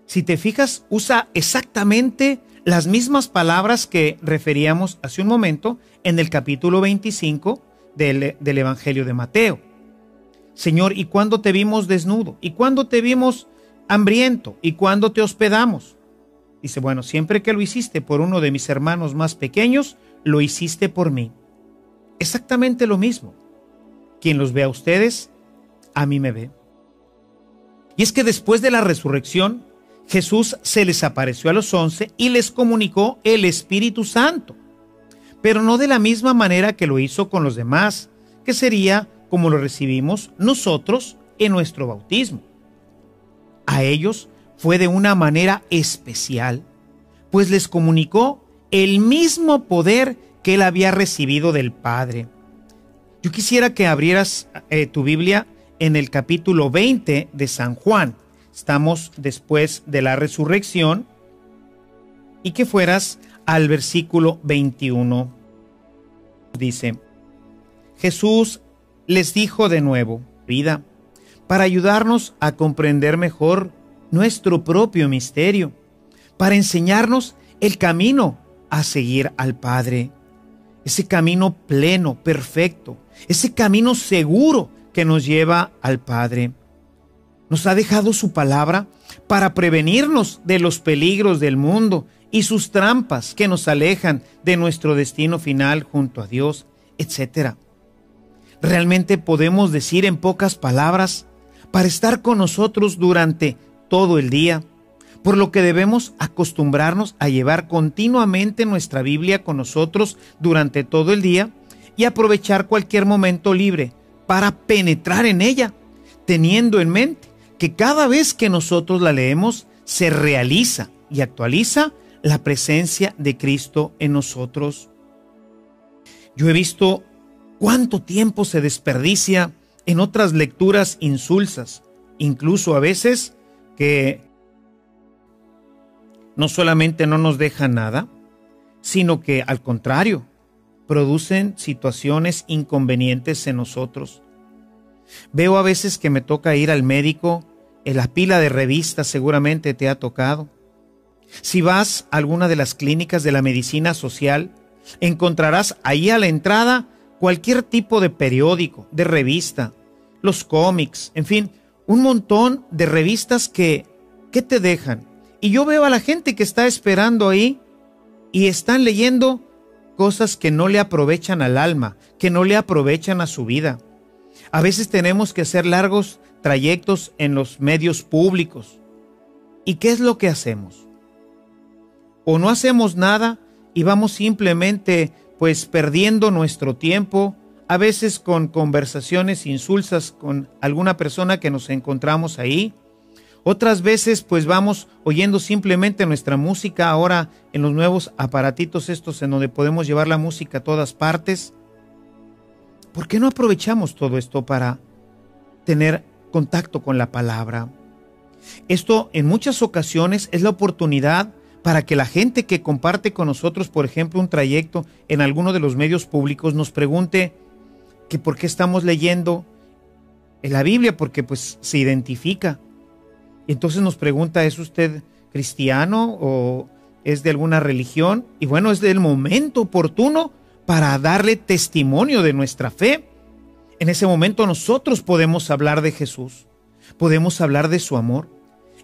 Si te fijas, usa exactamente las mismas palabras que referíamos hace un momento en el capítulo 25 del Evangelio de Mateo. Señor, ¿y cuándo te vimos desnudo? ¿Y cuándo te vimos hambriento? ¿Y cuándo te hospedamos? Dice, bueno, siempre que lo hiciste por uno de mis hermanos más pequeños, lo hiciste por mí. Exactamente lo mismo. Quien los ve a ustedes, a mí me ve. Y es que después de la resurrección, Jesús se les apareció a los 11 y les comunicó el Espíritu Santo, pero no de la misma manera que lo hizo con los demás, que sería como lo recibimos nosotros en nuestro bautismo. A ellos fue de una manera especial, pues les comunicó el mismo poder que él había recibido del Padre. Yo quisiera que abrieras tu Biblia en el capítulo 20 de San Juan. Estamos después de la resurrección, y que fueras al versículo 21. Dice: Jesús les dijo de nuevo, vida, para ayudarnos a comprender mejor nuestro propio misterio, para enseñarnos el camino a seguir al Padre, ese camino pleno, perfecto, ese camino seguro que nos lleva al Padre. Nos ha dejado su palabra para prevenirnos de los peligros del mundo y sus trampas que nos alejan de nuestro destino final junto a Dios, etc. Realmente podemos decir en pocas palabras, para estar con nosotros durante todo el día, por lo que debemos acostumbrarnos a llevar continuamente nuestra Biblia con nosotros durante todo el día y aprovechar cualquier momento libre para penetrar en ella, teniendo en mente que cada vez que nosotros la leemos se realiza y actualiza la presencia de Cristo en nosotros. Yo he visto cuánto tiempo se desperdicia en otras lecturas insulsas, incluso a veces que no solamente no nos dejan nada, sino que al contrario, producen situaciones inconvenientes en nosotros. Veo a veces que me toca ir al médico, en la pila de revistas seguramente te ha tocado. Si vas a alguna de las clínicas de la medicina social, encontrarás ahí a la entrada cualquier tipo de periódico, de revista, los cómics, en fin, un montón de revistas que te dejan. Y yo veo a la gente que está esperando ahí y están leyendo cosas que no le aprovechan al alma, que no le aprovechan a su vida. A veces tenemos que hacer largos trayectos en los medios públicos. ¿Y qué es lo que hacemos? O no hacemos nada y vamos simplemente pues perdiendo nuestro tiempo, a veces con conversaciones insulsas con alguna persona que nos encontramos ahí. Otras veces pues vamos oyendo simplemente nuestra música ahora en los nuevos aparatitos estos en donde podemos llevar la música a todas partes. ¿Por qué no aprovechamos todo esto para tener contacto con la palabra? Esto en muchas ocasiones es la oportunidad para que la gente que comparte con nosotros, por ejemplo, un trayecto en alguno de los medios públicos, nos pregunte que por qué estamos leyendo en la Biblia, porque pues se identifica. Entonces nos pregunta, ¿es usted cristiano o es de alguna religión? Y bueno, es del momento oportuno para darle testimonio de nuestra fe. En ese momento nosotros podemos hablar de Jesús, podemos hablar de su amor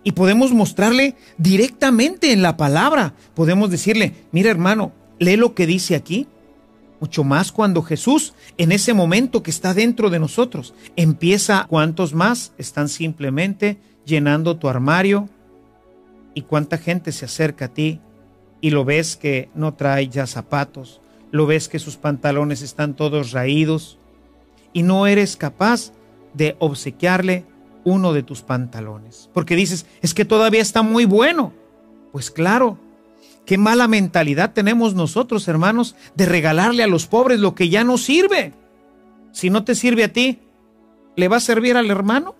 y podemos mostrarle directamente en la palabra. Podemos decirle, mira hermano, lee lo que dice aquí. Mucho más cuando Jesús, en ese momento que está dentro de nosotros, empieza. ¿Cuántos más están simplemente llenando tu armario? ¿Y cuánta gente se acerca a ti y lo ves que no trae ya zapatos? Lo ves que sus pantalones están todos raídos y no eres capaz de obsequiarle uno de tus pantalones, porque dices, es que todavía está muy bueno. Pues claro, qué mala mentalidad tenemos nosotros, hermanos, de regalarle a los pobres lo que ya no sirve. Si no te sirve a ti, ¿le va a servir al hermano?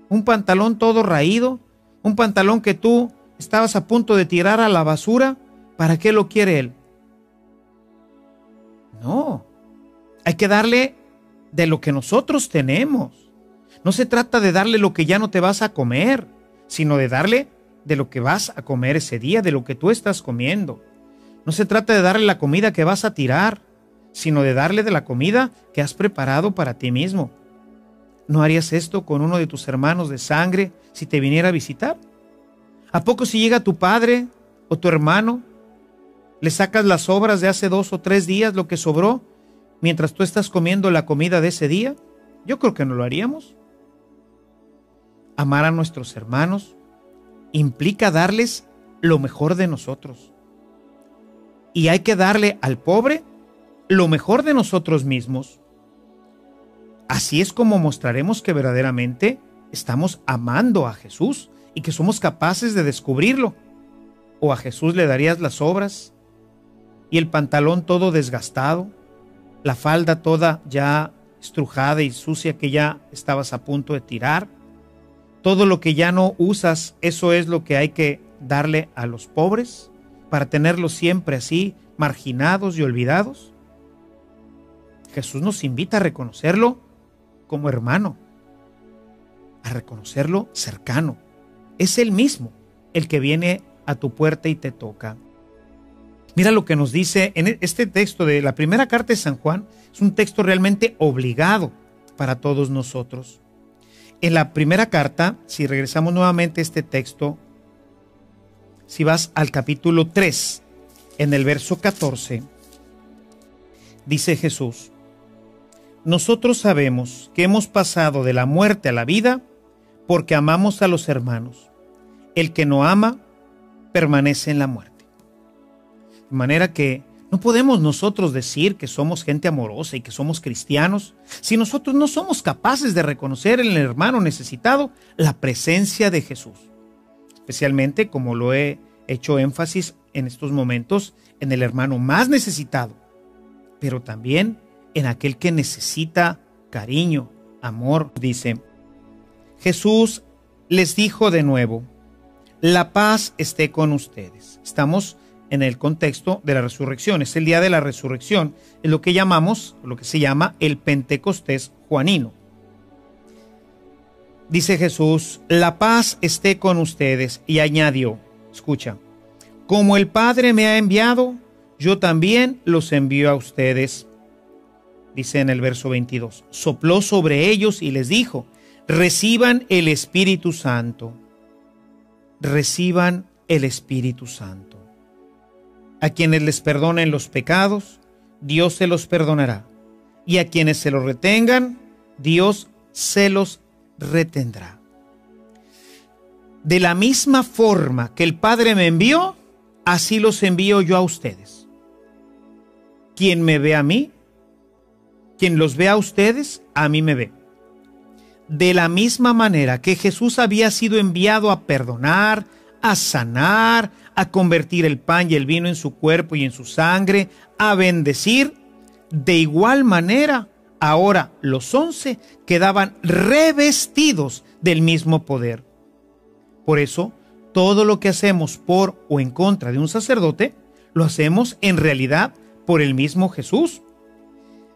Un pantalón todo raído, un pantalón que tú estabas a punto de tirar a la basura, ¿para qué lo quiere él? No, hay que darle de lo que nosotros tenemos. No se trata de darle lo que ya no te vas a comer, sino de darle de lo que vas a comer ese día, de lo que tú estás comiendo. No se trata de darle la comida que vas a tirar, sino de darle de la comida que has preparado para ti mismo. ¿No harías esto con uno de tus hermanos de sangre si te viniera a visitar? ¿A poco si llega tu padre o tu hermano, le sacas las sobras de hace 2 o 3 días, lo que sobró, mientras tú estás comiendo la comida de ese día? Yo creo que no lo haríamos. Amar a nuestros hermanos implica darles lo mejor de nosotros. Y hay que darle al pobre lo mejor de nosotros mismos. Así es como mostraremos que verdaderamente estamos amando a Jesús y que somos capaces de descubrirlo. ¿O a Jesús le darías las sobras y el pantalón todo desgastado, la falda toda ya estrujada y sucia que ya estabas a punto de tirar? Todo lo que ya no usas, eso es lo que hay que darle a los pobres para tenerlos siempre así, marginados y olvidados. Jesús nos invita a reconocerlo como hermano, a reconocerlo cercano. Es Él mismo el que viene a tu puerta y te toca. Mira lo que nos dice en este texto de la primera carta de San Juan. Es un texto realmente obligado para todos nosotros. En la primera carta, si regresamos nuevamente a este texto, si vas al capítulo 3, en el verso 14, dice Jesús, nosotros sabemos que hemos pasado de la muerte a la vida porque amamos a los hermanos. El que no ama, permanece en la muerte. De manera que no podemos nosotros decir que somos gente amorosa y que somos cristianos si nosotros no somos capaces de reconocer en el hermano necesitado la presencia de Jesús. Especialmente, como lo he hecho énfasis en estos momentos, en el hermano más necesitado, pero también en aquel que necesita cariño, amor. Dice, Jesús les dijo de nuevo, la paz esté con ustedes. Estamos en el contexto de la resurrección. Es el día de la resurrección. Es lo que llamamos, lo que se llama el Pentecostés juanino. Dice Jesús, la paz esté con ustedes. Y añadió, escucha, como el Padre me ha enviado, yo también los envío a ustedes. Dice en el verso 22, sopló sobre ellos y les dijo, reciban el Espíritu Santo. Reciban el Espíritu Santo. A quienes les perdonen los pecados, Dios se los perdonará. Y a quienes se los retengan, Dios se los retendrá. De la misma forma que el Padre me envió, así los envío yo a ustedes. Quien me ve a mí, quien los ve a ustedes, a mí me ve. De la misma manera que Jesús había sido enviado a perdonar, a sanar, a convertir el pan y el vino en su cuerpo y en su sangre, a bendecir, de igual manera, ahora los 11 quedaban revestidos del mismo poder. Por eso, todo lo que hacemos por o en contra de un sacerdote, lo hacemos en realidad por el mismo Jesús.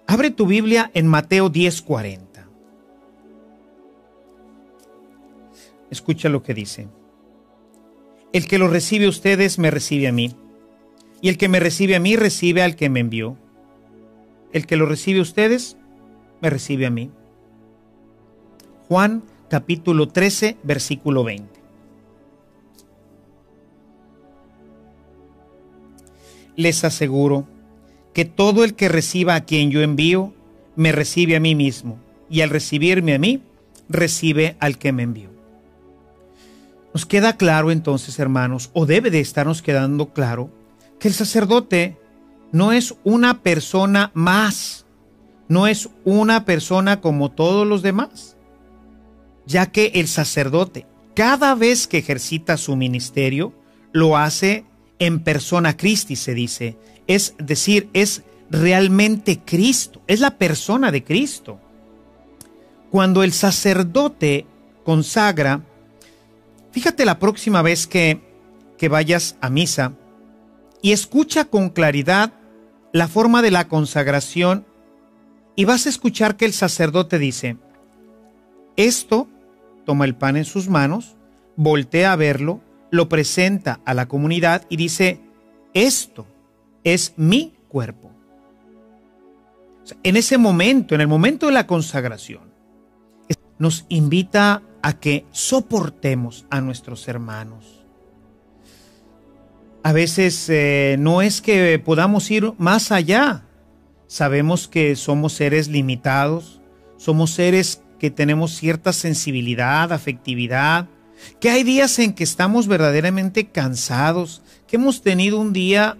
Abre tu Biblia en Mateo 10:40. Escucha lo que dice. El que lo recibe a ustedes, me recibe a mí. Y el que me recibe a mí, recibe al que me envió. El que lo recibe a ustedes, me recibe a mí. Juan capítulo 13, versículo 20. Les aseguro que todo el que reciba a quien yo envío, me recibe a mí mismo. Y al recibirme a mí, recibe al que me envió. Nos queda claro entonces, hermanos, o debe de estarnos quedando claro, que el sacerdote no es una persona más, no es una persona como todos los demás, ya que el sacerdote, cada vez que ejercita su ministerio, lo hace en persona Christi, se dice, es decir, es realmente Cristo, es la persona de Cristo. Cuando el sacerdote consagra, fíjate la próxima vez que vayas a misa y escucha con claridad la forma de la consagración y vas a escuchar que el sacerdote dice, esto, toma el pan en sus manos, voltea a verlo, lo presenta a la comunidad y dice, esto es mi cuerpo. O sea, en ese momento, en el momento de la consagración, nos invita a que soportemos a nuestros hermanos. A veces no es que podamos ir más allá. Sabemos que somos seres limitados, somos seres que tenemos cierta sensibilidad, afectividad, que hay días en que estamos verdaderamente cansados, que hemos tenido un día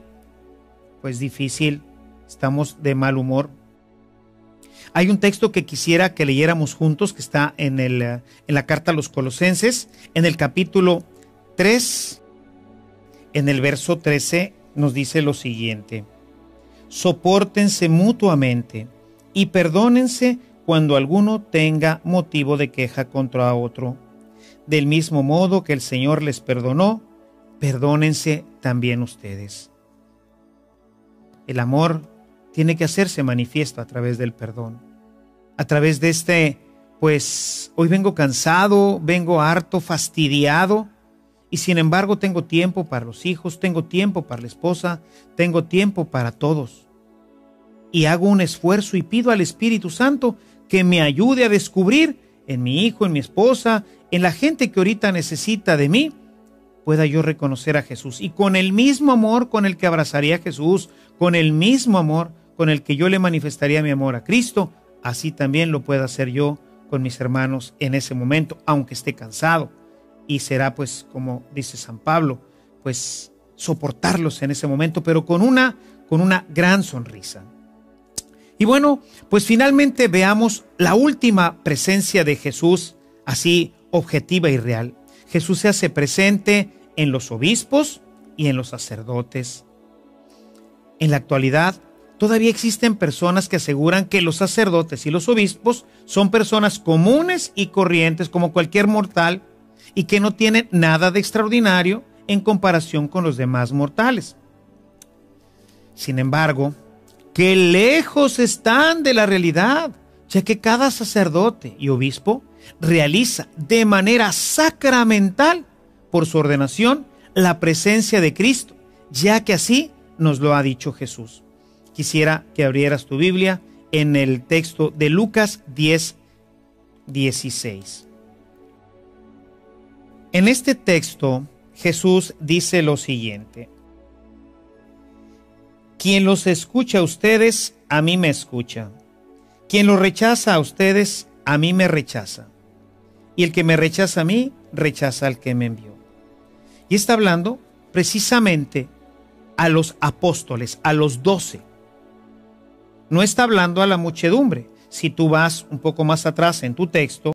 pues difícil, estamos de mal humor. Hay un texto que quisiera que leyéramos juntos, que está en la carta a los Colosenses, en el capítulo 3, en el verso 13, nos dice lo siguiente: sopórtense mutuamente y perdónense cuando alguno tenga motivo de queja contra otro. Del mismo modo que el Señor les perdonó, perdónense también ustedes. El amor tiene que hacerse manifiesto a través del perdón. A través de pues hoy vengo cansado, vengo harto, fastidiado, y sin embargo tengo tiempo para los hijos, tengo tiempo para la esposa, tengo tiempo para todos. Y hago un esfuerzo y pido al Espíritu Santo que me ayude a descubrir en mi hijo, en mi esposa, en la gente que ahorita necesita de mí, pueda yo reconocer a Jesús. Y con el mismo amor con el que abrazaría a Jesús, con el mismo amor con el que yo le manifestaría mi amor a Cristo, así también lo pueda hacer yo con mis hermanos en ese momento, aunque esté cansado. Y será, pues, como dice San Pablo, pues soportarlos en ese momento, pero con una gran sonrisa. Y bueno, pues finalmente veamos la última presencia de Jesús, así objetiva y real. Jesús se hace presente en los obispos y en los sacerdotes. En la actualidad, todavía existen personas que aseguran que los sacerdotes y los obispos son personas comunes y corrientes como cualquier mortal, y que no tienen nada de extraordinario en comparación con los demás mortales. Sin embargo, que lejos están de la realidad, ya que cada sacerdote y obispo realiza de manera sacramental, por su ordenación, la presencia de Cristo, ya que así nos lo ha dicho Jesús. Quisiera que abrieras tu Biblia en el texto de Lucas 10:16. En este texto, Jesús dice lo siguiente: quien los escucha a ustedes, a mí me escucha. Quien los rechaza a ustedes, a mí me rechaza. Y el que me rechaza a mí, rechaza al que me envió. Y está hablando precisamente a los apóstoles, a los 12. No está hablando a la muchedumbre. Si tú vas un poco más atrás en tu texto,